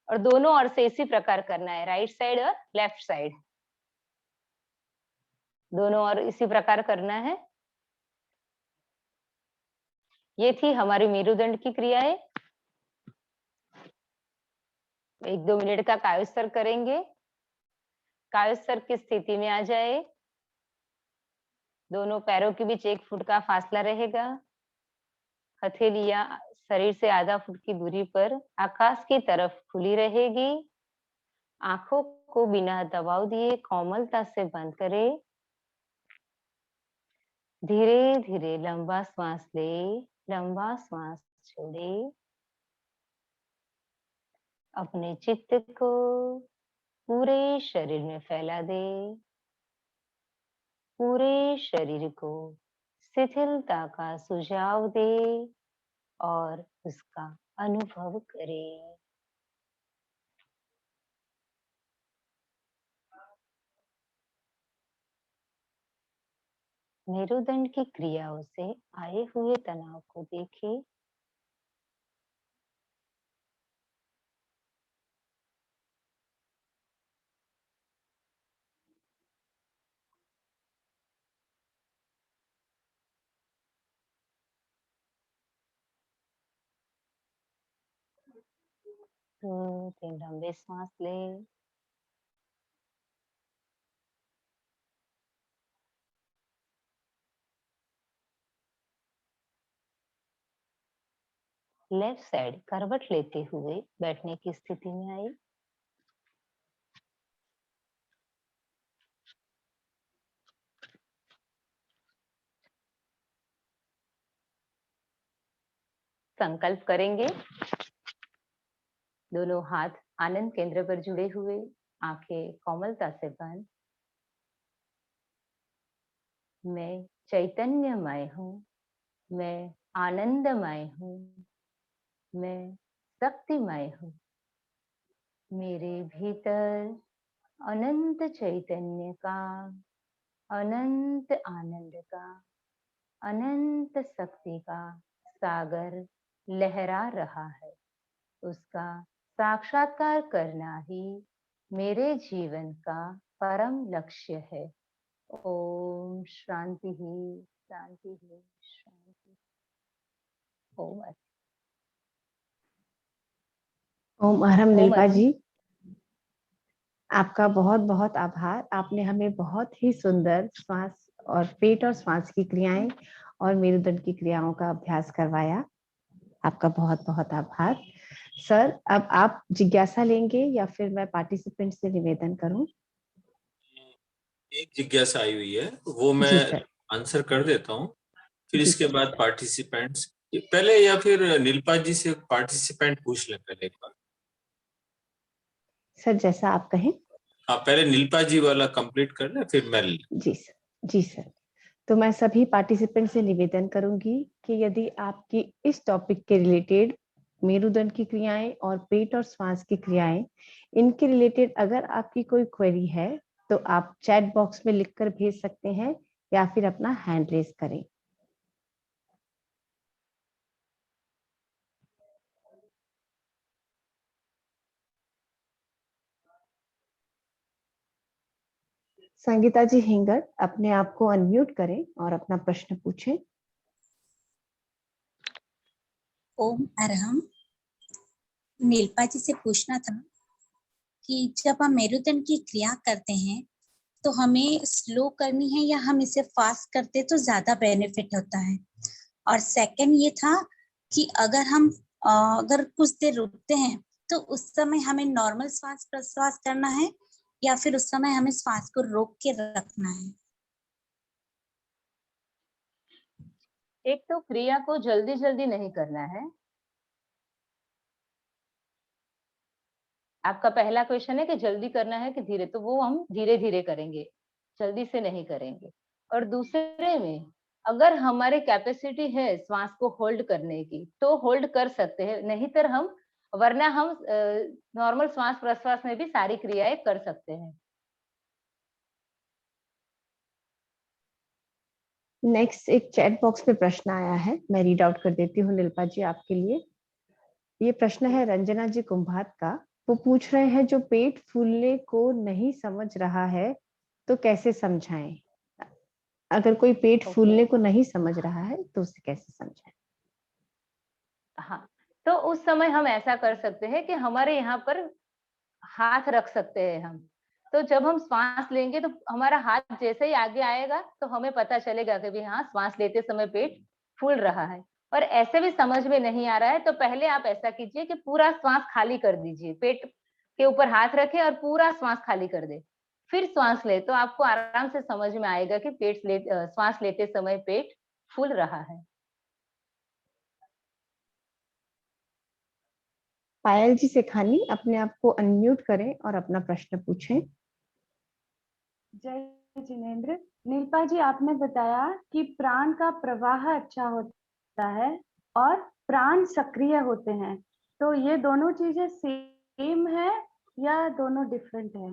और दोनों ओर से इसी प्रकार करना है, राइट साइड और लेफ्ट साइड, दोनों ओर इसी प्रकार करना है। ये थी हमारी मेरुदंड की क्रियाएं। 1-2 मिनट का कायोत्सर्ग करेंगे। कायोत्सर्ग की स्थिति में आ जाए, दोनों पैरों के बीच 1 फुट का फासला रहेगा। हथेलियां शरीर से आधा फुट की दूरी पर आकाश की तरफ खुली रहेगी। आंखों को बिना दबाव दिए कोमलता से बंद करें। धीरे धीरे लंबा श्वास ले, लंबा श्वास छोड़े। अपने चित्त को पूरे शरीर में फैला दे, पूरे शरीर को शिथिलता का सुझाव दे और उसका अनुभव करें। मेरुदंड की क्रियाओं से आए हुए तनाव को देखें। तो 3 लंबे सांस ले। लेफ्ट साइड करवट लेते हुए बैठने की स्थिति में आए। संकल्प करेंगे, दोनों हाथ आनंद केंद्र पर जुड़े हुए, आंखें कोमलता से बंद। मैं चैतन्यमय हूँ, मैं आनंदमय हूँ, मैं शक्तिमय हूँ। मेरे भीतर अनंत चैतन्य का, अनंत आनंद का, अनंत शक्ति का सागर लहरा रहा है। उसका साक्षात्कार करना ही मेरे जीवन का परम लक्ष्य है। ओम शांति ही, शांति ही, शांति। ओम ओम अहरम ओम नीलपा अर्हम। जी, आपका बहुत बहुत आभार। आपने हमें बहुत ही सुंदर श्वास और पेट और श्वास की क्रियाएं और मेरुदंड की क्रियाओं का अभ्यास करवाया। आपका बहुत बहुत आभार। सर, अब आप जिज्ञासा लेंगे या फिर मैं पार्टिसिपेंट से निवेदन करूं? एक जिज्ञासा आई हुई है, वो मैं जी सर। आंसर कर देता हूँ, फिर जी इसके सर। बाद पार्टिसिपेंट्स पहले, या फिर नीलपा जी से पार्टिसिपेंट पूछ लें पहले एक बार। सर जैसा आप कहें। हाँ, पहले नीलपा जी वाला कंप्लीट कर ले, फिर मैं ले। जी सर। जी सर। तो मैं सभी पार्टिसिपेंट से निवेदन करूंगी कि यदि आपकी इस टॉपिक के रिलेटेड मेरुदंड की क्रियाएं और पेट और श्वास की क्रियाएं, इनके रिलेटेड अगर आपकी कोई क्वेरी है तो आप चैट बॉक्स में लिखकर भेज सकते हैं या फिर अपना हैंड रेज करें। संगीता जी हिंगर, अपने आप को अनम्यूट करें और अपना प्रश्न पूछें। ओम अरहम। नीलपा जी से पूछना था कि जब हम मेरुदंड की क्रिया करते हैं तो हमें स्लो करनी है या हम इसे फास्ट करते तो ज्यादा बेनिफिट होता है। और सेकंड ये था कि अगर कुछ देर रुकते हैं तो उस समय हमें नॉर्मल श्वास प्रश्वास करना है या फिर उस समय हमें श्वास को रोक के रखना है। एक तो क्रिया को जल्दी जल्दी नहीं करना है। आपका पहला क्वेश्चन है कि जल्दी करना है कि धीरे, तो वो हम धीरे धीरे करेंगे, जल्दी से नहीं करेंगे। और दूसरे में अगर हमारी कैपेसिटी है श्वास को होल्ड करने की तो होल्ड कर सकते हैं, नहीं तो हम, वरना हम नॉर्मल श्वास प्रश्वास में भी सारी क्रियाएं कर सकते हैं। नेक्स्ट एक चैट बॉक्स में प्रश्न आया है, मैं रीड आउट कर देती हूँ निल्पा जी आपके लिए। ये प्रश्न है रंजना जी कुंभात का। वो पूछ रहे हैं जो पेट फूलने को नहीं समझ रहा है तो कैसे समझाएं? अगर कोई पेट फूलने को नहीं समझ रहा है तो उसे कैसे समझाएं? हाँ, तो उस समय हम ऐसा कर सकते हैं कि हमारे यहाँ पर हाथ रख सकते हैं हम। तो जब हम श्वास लेंगे तो हमारा हाथ जैसे ही आगे आएगा तो हमें पता चलेगा कि भी हाँ, श्वास लेते समय पेट फूल रहा है। और ऐसे भी समझ में नहीं आ रहा है तो पहले आप ऐसा कीजिए कि पूरा श्वास खाली कर दीजिए, पेट के ऊपर हाथ रखें और पूरा श्वास खाली कर दे, फिर श्वास ले, तो आपको आराम से समझ में आएगा कि श्वास लेते समय पेट फूल रहा है। पायल जी सेखानी, अपने आप को अनम्यूट करें और अपना प्रश्न पूछें। जय जिनेन्द्र। नीलपा जी, आपने बताया कि प्राण का प्रवाह अच्छा होता है और प्राण सक्रिय होते हैं, तो ये दोनों चीजें सेम है या दोनों डिफरेंट है?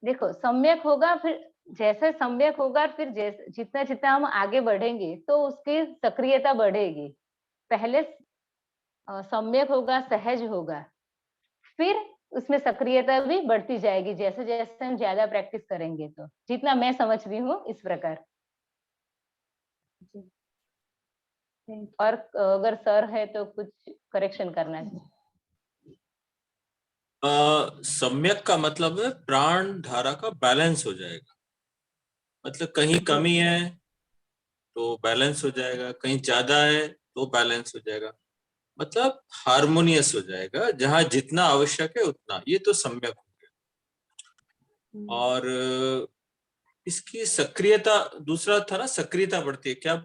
देखो, सम्यक होगा, फिर जैसे सम्यक होगा, फिर जैसे जितना जितना हम आगे बढ़ेंगे तो उसकी सक्रियता बढ़ेगी। पहले सम्यक होगा, सहज होगा, फिर उसमें सक्रियता भी बढ़ती जाएगी जैसे जैसे हम ज्यादा प्रैक्टिस करेंगे। तो जितना मैं समझ रही हूँ इस प्रकार। और अगर सर है तो कुछ करेक्शन करना है। सम्यक का मतलब है प्राण धारा का बैलेंस हो जाएगा, मतलब कहीं कमी है तो बैलेंस हो जाएगा, कहीं ज्यादा है तो बैलेंस हो जाएगा, मतलब हार्मोनियस हो जाएगा, जहां जितना आवश्यक है उतना, ये तो सम्यक हो गया। और इसकी सक्रियता, दूसरा था ना सक्रियता बढ़ती है, क्या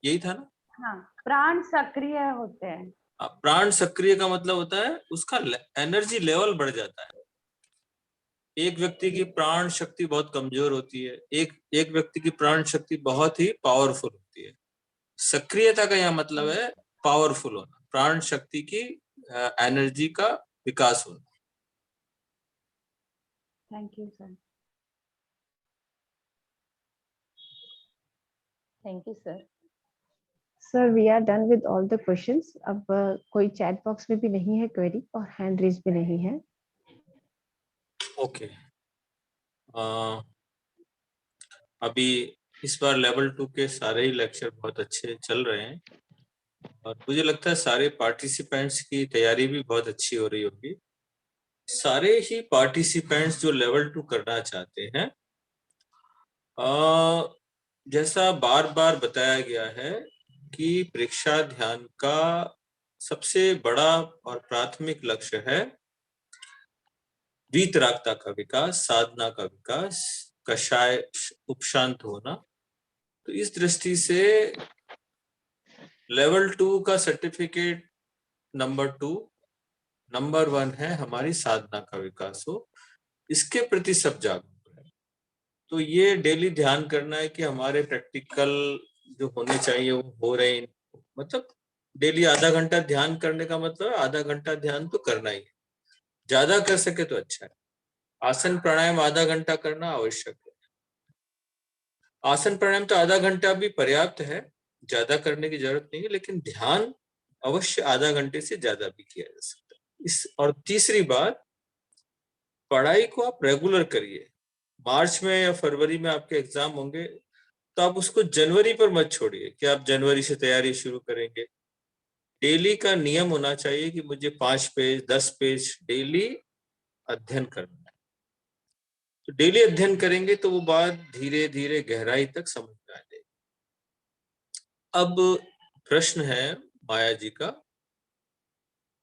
यही था ना? हाँ, प्राण सक्रिय होते हैं। प्राण सक्रिय का मतलब होता है उसका एनर्जी लेवल बढ़ जाता है। एक व्यक्ति की प्राण शक्ति बहुत कमजोर होती है, एक व्यक्ति की प्राण शक्ति बहुत ही पावरफुल होती है। सक्रियता का यह मतलब है पावरफुल होना, प्राण शक्ति की एनर्जी का विकास होना। Thank you sir. Thank you sir. Sir we are done with all the questions. अब कोई चैट बॉक्स में भी नहीं है क्वेरी और हैंड रेज भी नहीं है। ओके, अभी इस बार लेवल 2 के सारे ही लेक्चर बहुत अच्छे चल रहे हैं और मुझे लगता है सारे पार्टिसिपेंट्स की तैयारी भी बहुत अच्छी हो रही होगी। सारे ही पार्टिसिपेंट्स जो लेवल 2 करना चाहते हैं, जैसा बार बार बताया गया है कि परीक्षा ध्यान का सबसे बड़ा और प्राथमिक लक्ष्य है वीतरागता का विकास, साधना का विकास, कषाय उपशांत होना। तो इस दृष्टि से लेवल 2 का सर्टिफिकेट नंबर 2, नंबर 1 है हमारी साधना का विकास हो, इसके प्रति सब जागरूक है। तो ये डेली ध्यान करना है कि हमारे प्रैक्टिकल जो होने चाहिए वो हो रहे हैं, मतलब डेली आधा घंटा ध्यान करने का मतलब आधा घंटा ध्यान तो करना ही है, ज्यादा कर सके तो अच्छा है। आसन प्राणायाम आधा घंटा करना आवश्यक है। आसन प्राणायाम तो आधा घंटा भी पर्याप्त है, ज्यादा करने की जरूरत नहीं है, लेकिन ध्यान अवश्य आधा घंटे से ज्यादा भी किया जा सकता है। इस और तीसरी बात, पढ़ाई को आप रेगुलर करिए। मार्च में या फरवरी में आपके एग्जाम होंगे तो आप उसको जनवरी पर मत छोड़िए कि आप जनवरी से तैयारी शुरू करेंगे। डेली का नियम होना चाहिए कि मुझे 5 पेज 10 पेज डेली अध्ययन करना है। तो डेली अध्ययन करेंगे तो वो बात धीरे धीरे गहराई तक समझ में आ जाएगी। अब प्रश्न है माया जी का।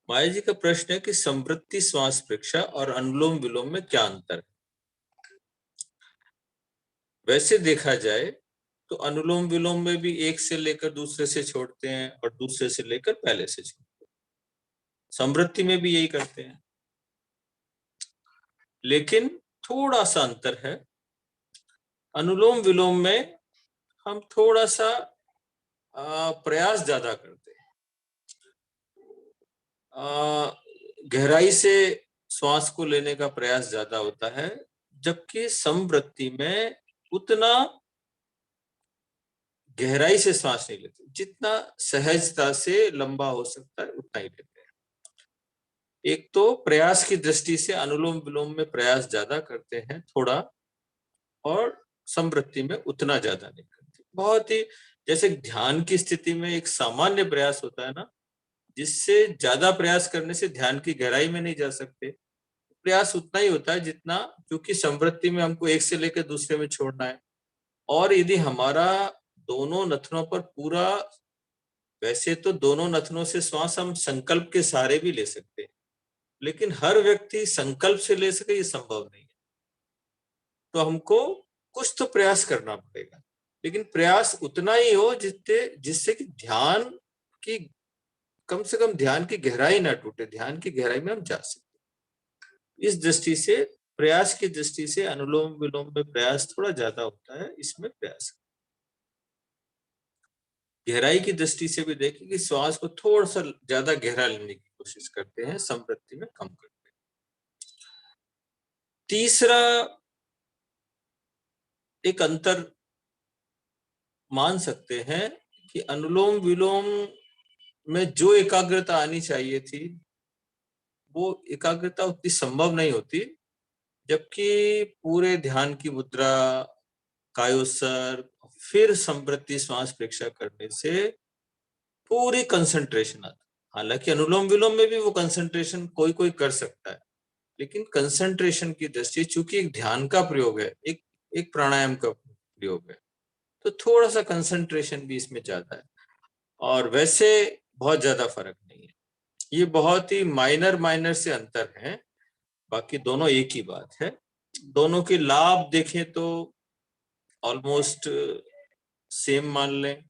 माया जी का प्रश्न है कि संवृत्ति श्वास परीक्षा और अनुलोम विलोम में क्या अंतर है? वैसे देखा जाए तो अनुलोम विलोम में भी एक से लेकर दूसरे से छोड़ते हैं और दूसरे से लेकर पहले से छोड़ते हैं। समवृत्ति में भी यही करते हैं, लेकिन थोड़ा सा अंतर है। अनुलोम विलोम में हम थोड़ा सा प्रयास ज्यादा करते हैं, गहराई से श्वास को लेने का प्रयास ज्यादा होता है, जबकि समवृत्ति में उतना गहराई से श्वास नहीं लेते, जितना सहजता से लंबा हो सकता है उतना ही लेते हैं। एक तो प्रयास की दृष्टि से अनुलोम विलोम में प्रयास ज्यादा करते हैं थोड़ा, और समवृत्ति में उतना ज्यादा नहीं करते। बहुत ही जैसे ध्यान की स्थिति में एक सामान्य प्रयास होता है ना, जिससे ज्यादा प्रयास करने से ध्यान की गहराई में नहीं जा सकते, प्रयास उतना ही होता है जितना, क्योंकि समवृत्ति में हमको एक से लेकर दूसरे में छोड़ना है। और यदि हमारा दोनों नथनों पर पूरा, वैसे तो दोनों नथनों से श्वास हम संकल्प के सहारे भी ले सकते हैं, लेकिन हर व्यक्ति संकल्प से ले सके ये संभव नहीं है। तो हमको कुछ तो प्रयास करना पड़ेगा, लेकिन प्रयास उतना ही हो जिससे कि ध्यान की, कम से कम ध्यान की गहराई ना टूटे, ध्यान की गहराई में हम जा सकते। इस दृष्टि से, प्रयास की दृष्टि से अनुलोम विलोम में प्रयास थोड़ा ज्यादा होता है, इसमें प्रयास। गहराई की दृष्टि से भी देखें कि श्वास को थोड़ा सा ज्यादा गहरा लेने की कोशिश करते हैं, समवृत्ति में कम करते हैं। तीसरा एक अंतर मान सकते हैं कि अनुलोम विलोम में जो एकाग्रता आनी चाहिए थी, वो एकाग्रता उतनी संभव नहीं होती, जबकि पूरे ध्यान की मुद्रा, कायोत्सर्ग, फिर समवृत्ति श्वास परीक्षा करने से पूरी कंसंट्रेशन आता है। हालांकि अनुलोम विलोम में भी वो कंसंट्रेशन कोई कोई कर सकता है, लेकिन कंसंट्रेशन की दृष्टि, चूंकि एक ध्यान का प्रयोग है, एक प्राणायाम का प्रयोग है, तो थोड़ा सा कंसंट्रेशन भी इसमें ज्यादा है। और वैसे बहुत ज्यादा फर्क नहीं है, ये बहुत ही माइनर से अंतर है, बाकी दोनों एक ही बात है। दोनों के लाभ देखें तो ऑलमोस्ट सेम मान लें।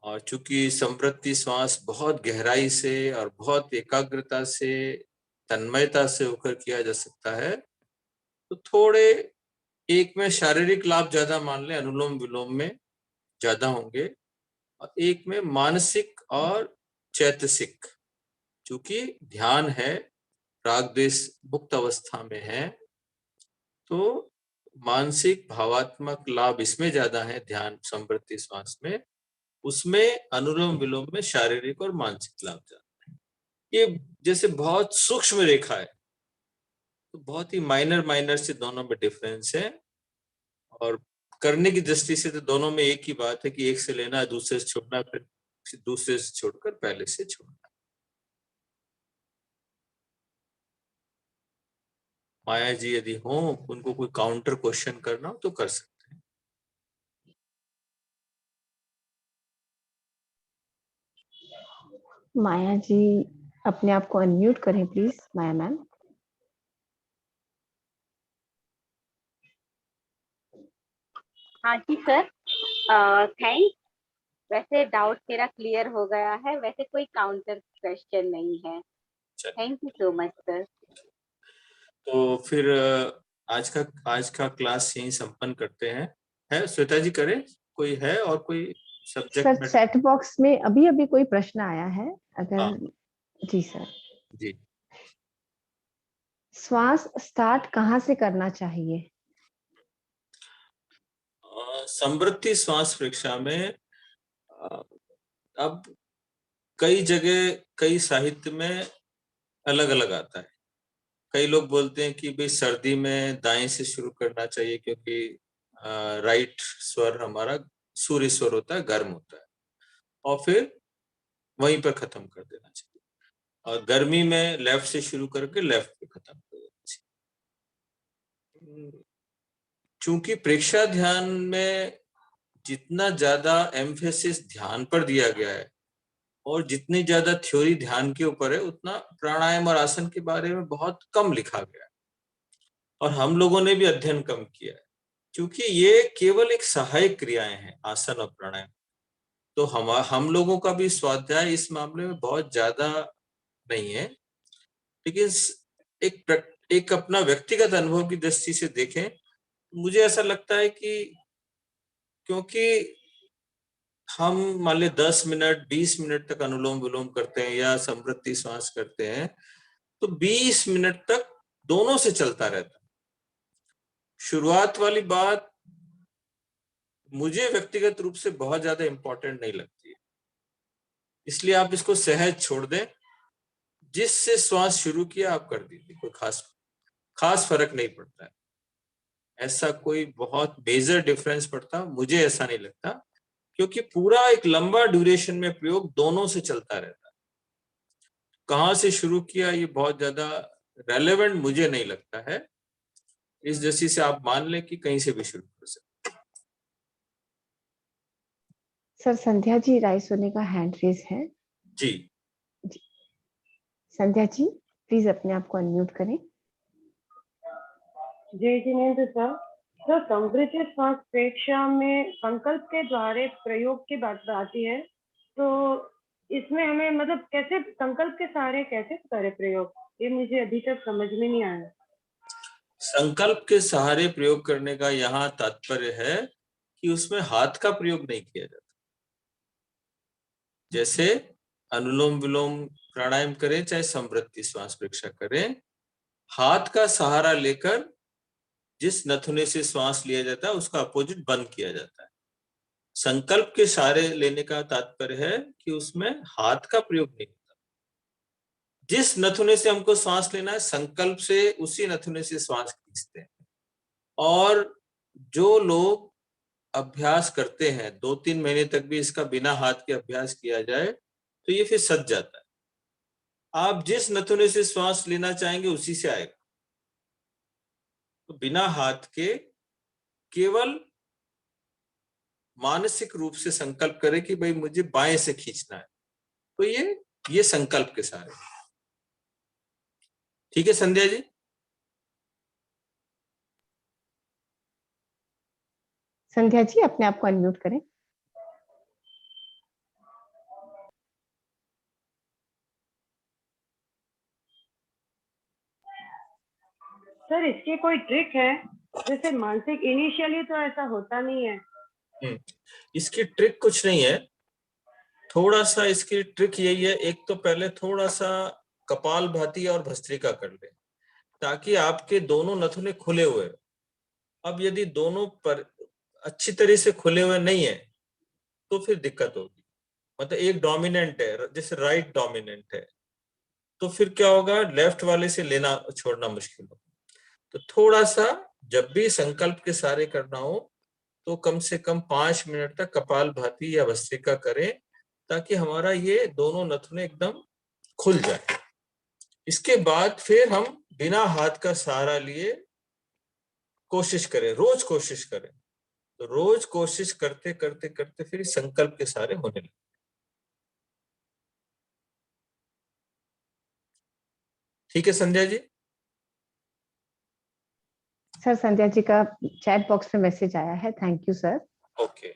और चूंकि समवृत्ति श्वास बहुत गहराई से और बहुत एकाग्रता से, तन्मयता से होकर किया जा सकता है, तो थोड़े एक में शारीरिक लाभ ज्यादा मान लें, अनुलोम विलोम में ज्यादा होंगे, और एक में मानसिक और चैतसिक, चूंकि ध्यान है, राग द्वेष मुक्त अवस्था में है, तो मानसिक भावात्मक लाभ इसमें ज्यादा है ध्यान समवृत्ति श्वास में, उसमें अनुलोम विलोम में शारीरिक और मानसिक लाभ ज्यादा है। ये जैसे बहुत सूक्ष्म रेखा है, तो बहुत ही माइनर से दोनों में डिफरेंस है। और करने की दृष्टि से तो दोनों में एक ही बात है कि एक से लेना, दूसरे से छोड़ना, फिर दूसरे से छोड़कर पहले से छोड़ना। माया जी यदि हो, उनको कोई काउंटर क्वेश्चन करना हो तो कर सकते हैं। माया जी अपने आप को अनम्यूट करें प्लीज, माया मैम। हाँ जी सर, थैंक्स। वैसे डाउट मेरा क्लियर हो गया है, वैसे कोई काउंटर क्वेश्चन नहीं है। Thank you so much sir. तो फिर आज का क्लास यहीं संपन्न करते हैं। है श्वेता जी, करें? कोई है और कोई सब्जेक्ट सर में? चैट बॉक्स में अभी कोई प्रश्न आया है, अगर हाँ। जी सर। जी, श्वास स्टार्ट कहाँ से करना चाहिए? समवृत्ति श्वास परीक्षा में अब कई जगह, कई साहित्य में अलग अलग आता है। कई लोग बोलते हैं कि भाई सर्दी में दाएं से शुरू करना चाहिए, क्योंकि राइट स्वर हमारा सूर्य स्वर होता है, गर्म होता है, और फिर वहीं पर खत्म कर देना चाहिए। और गर्मी में लेफ्ट से शुरू करके लेफ्ट पे खत्म कर देना चाहिए। चूंकि प्रेक्षा ध्यान में जितना ज्यादा एम्फेसिस ध्यान पर दिया गया है, और जितनी ज्यादा थ्योरी ध्यान के ऊपर है, उतना प्राणायाम और आसन के बारे में बहुत कम लिखा गया है, और हम लोगों ने भी अध्ययन कम किया है। क्योंकि ये केवल एक सहायक क्रियाएं हैं, आसन और प्राणायाम। तो हम लोगों का भी स्वाध्याय इस मामले में बहुत ज्यादा नहीं है, लेकिन एक अपना व्यक्तिगत अनुभव की दृष्टि से देखें, मुझे ऐसा लगता है कि क्योंकि हम मान ली 10 मिनट 20 मिनट तक अनुलोम विलोम करते हैं या समृद्धि श्वास करते हैं, तो 20 मिनट तक दोनों से चलता रहता है। शुरुआत वाली बात मुझे व्यक्तिगत रूप से बहुत ज्यादा इंपॉर्टेंट नहीं लगती है, इसलिए आप इसको सहज छोड़ दें। जिससे श्वास शुरू किया आप कर दीजिए, कोई खास फर्क नहीं पड़ता है। ऐसा कोई बहुत मेजर डिफरेंस पड़ता मुझे ऐसा नहीं लगता, क्योंकि पूरा एक लंबा ड्यूरेशन में प्रयोग दोनों से चलता रहता है। कहाँ से शुरू किया ये बहुत ज्यादा रेलेवेंट मुझे नहीं लगता है। इस दृष्टि से आप मान लें कि कहीं से भी शुरू कर सकते। सर संध्या जी राइस होने का हैंड रेज है। जी संध्या जी प्लीज अपने आप को अनम्यूट करें। जय जिनेन्द्र सर, तो समृद्धि श्वास प्रेक्षा में संकल्प के द्वारा प्रयोग की बात आती है, तो इसमें हमें मतलब कैसे संकल्प के सहारे कैसे करें प्रयोग, ये मुझे अभी तक समझ में नहीं आया। संकल्प के सहारे प्रयोग करने का यहाँ तात्पर्य है कि उसमें हाथ का प्रयोग नहीं किया जाता। जैसे अनुलोम विलोम प्राणायाम करें चाहे समृद्धि श्वास प्रेक्षा करें, हाथ का सहारा लेकर जिस नथुने से श्वास लिया जाता है उसका अपोजिट बंद किया जाता है। संकल्प के सहारे लेने का तात्पर्य है कि उसमें हाथ का प्रयोग नहीं होता। जिस नथुने से हमको श्वास लेना है, संकल्प से उसी नथुने से श्वास खींचते हैं। और जो लोग अभ्यास करते हैं 2-3 महीने तक भी इसका बिना हाथ के अभ्यास किया जाए तो ये फिर सज जाता है। आप जिस नथुने से श्वास लेना चाहेंगे उसी से आएगा। तो बिना हाथ के केवल मानसिक रूप से संकल्प करें कि भाई मुझे बाएं से खींचना है, तो ये संकल्प के सहारे। ठीक है संध्या जी? संध्या जी अपने आप को अनम्यूट करें। सर इसकी कोई ट्रिक है? जैसे मानसिक इनिशियली तो ऐसा होता नहीं है। इसकी ट्रिक कुछ नहीं है, थोड़ा सा इसकी ट्रिक यही है, एक तो पहले थोड़ा सा कपाल भाती और भस्त्रिका कर ले ताकि आपके दोनों नथुने खुले हुए। अब यदि दोनों पर अच्छी तरह से खुले हुए नहीं है तो फिर दिक्कत होगी। मतलब एक डोमिनेंट है, जैसे राइट डोमिनेंट है, तो फिर क्या होगा, लेफ्ट वाले से लेना छोड़ना मुश्किल होगा। तो थोड़ा सा जब भी संकल्प के सहारे करना हो तो कम से कम 5 मिनट तक कपाल भाती या भस्त्रिका करें ताकि हमारा ये दोनों नथुने एकदम खुल जाए। इसके बाद फिर हम बिना हाथ का सहारा लिए कोशिश करें, रोज कोशिश करें। तो रोज कोशिश करते करते करते फिर संकल्प के सहारे होने लगे। ठीक है संध्या जी? सर संध्या जी का चैट बॉक्स में मैसेज आया है, थैंक यू सर। ओके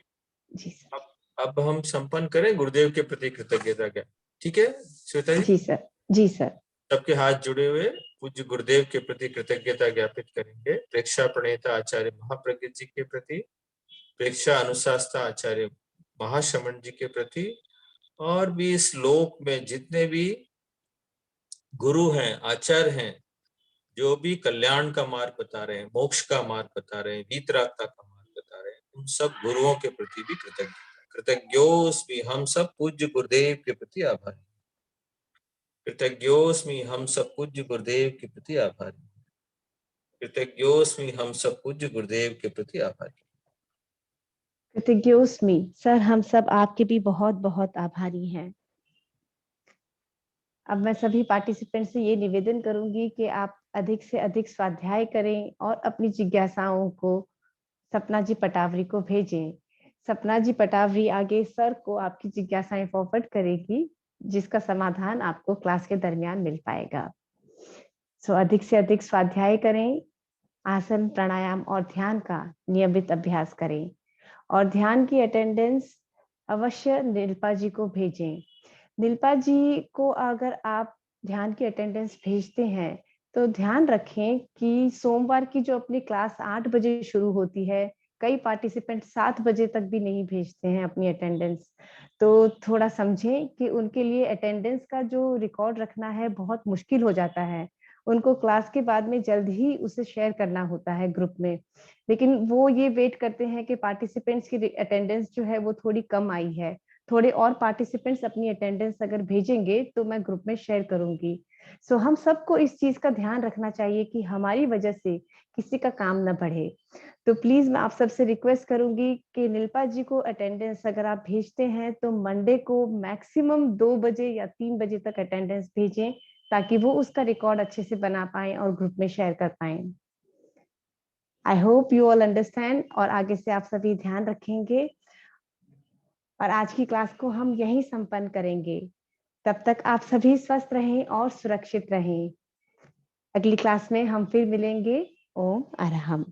जी सर। अब हम संपन्न करें गुरुदेव के प्रति कृतज्ञता ज्ञान। ठीक है श्वेता जी? जी सर। जी सर। सबके हाथ जुड़े हुए पूज्य गुरुदेव के प्रति कृतज्ञता ज्ञापित करेंगे। प्रेक्षा प्रणेता आचार्य महाप्रज्ञ जी के प्रति, प्रेक्षा अनुशास्ता आचार्य महाश्रमण जी के प्रति, और भी इस लोक में जितने भी गुरु हैं, आचार्य हैं, जो भी कल्याण का मार्ग बता रहे हैं, मोक्ष का मार्ग बता रहे हैं, वीतरागता का मार्ग बता रहे हैं, उन सब गुरुओं के प्रति भी कृतज्ञोस्मि। हम सब पूज्य गुरुदेव के प्रति आभारी। कृतज्ञोस्मि हम सब पूज्य गुरुदेव के प्रति आभारी। कृतज्ञोस्मि हम सब पूज्य गुरुदेव के प्रति आभारी। कृतज्ञोस्मि सर, हम सब आपके भी बहुत बहुत आभारी हैं। अब मैं सभी पार्टिसिपेंट से ये निवेदन करूंगी कि आप अधिक से अधिक स्वाध्याय करें और अपनी जिज्ञासाओं को सपना जी पटावरी को भेजें। सपना जी पटावरी आगे सर को आपकी जिज्ञासाएं फॉरवर्ड करेगी, जिसका समाधान आपको क्लास के दरमियान मिल पाएगा। सो अधिक से अधिक स्वाध्याय करें, आसन, प्राणायाम और ध्यान का नियमित अभ्यास करें और ध्यान की अटेंडेंस अवश्य नीलपा जी को भेजें। नीलपा जी को अगर आप ध्यान की अटेंडेंस भेजते हैं तो ध्यान रखें कि सोमवार की जो अपनी क्लास 8 बजे शुरू होती है, कई पार्टिसिपेंट 7 बजे तक भी नहीं भेजते हैं अपनी अटेंडेंस। तो थोड़ा समझें कि उनके लिए अटेंडेंस का जो रिकॉर्ड रखना है बहुत मुश्किल हो जाता है। उनको क्लास के बाद में जल्द ही उसे शेयर करना होता है ग्रुप में, लेकिन वो ये वेट करते हैं कि पार्टिसिपेंट्स की अटेंडेंस जो है वो थोड़ी कम आई है, थोड़े और पार्टिसिपेंट्स अपनी अटेंडेंस अगर भेजेंगे तो मैं ग्रुप में शेयर करूंगी। सो हम सबको इस चीज का ध्यान रखना चाहिए कि हमारी वजह से किसी का काम न बढ़े। तो प्लीज मैं आप सबसे रिक्वेस्ट करूंगी कि नीलपा जी को अटेंडेंस अगर आप भेजते हैं तो मंडे को मैक्सिमम 2 बजे या 3 बजे तक अटेंडेंस भेजें, ताकि वो उसका रिकॉर्ड अच्छे से बना पाए और ग्रुप में शेयर कर पाए। I hope you all understand और आगे से आप सभी ध्यान रखेंगे। और आज की क्लास को हम यहीं संपन्न करेंगे। तब तक आप सभी स्वस्थ रहें और सुरक्षित रहें। अगली क्लास में हम फिर मिलेंगे। ओम अरहम।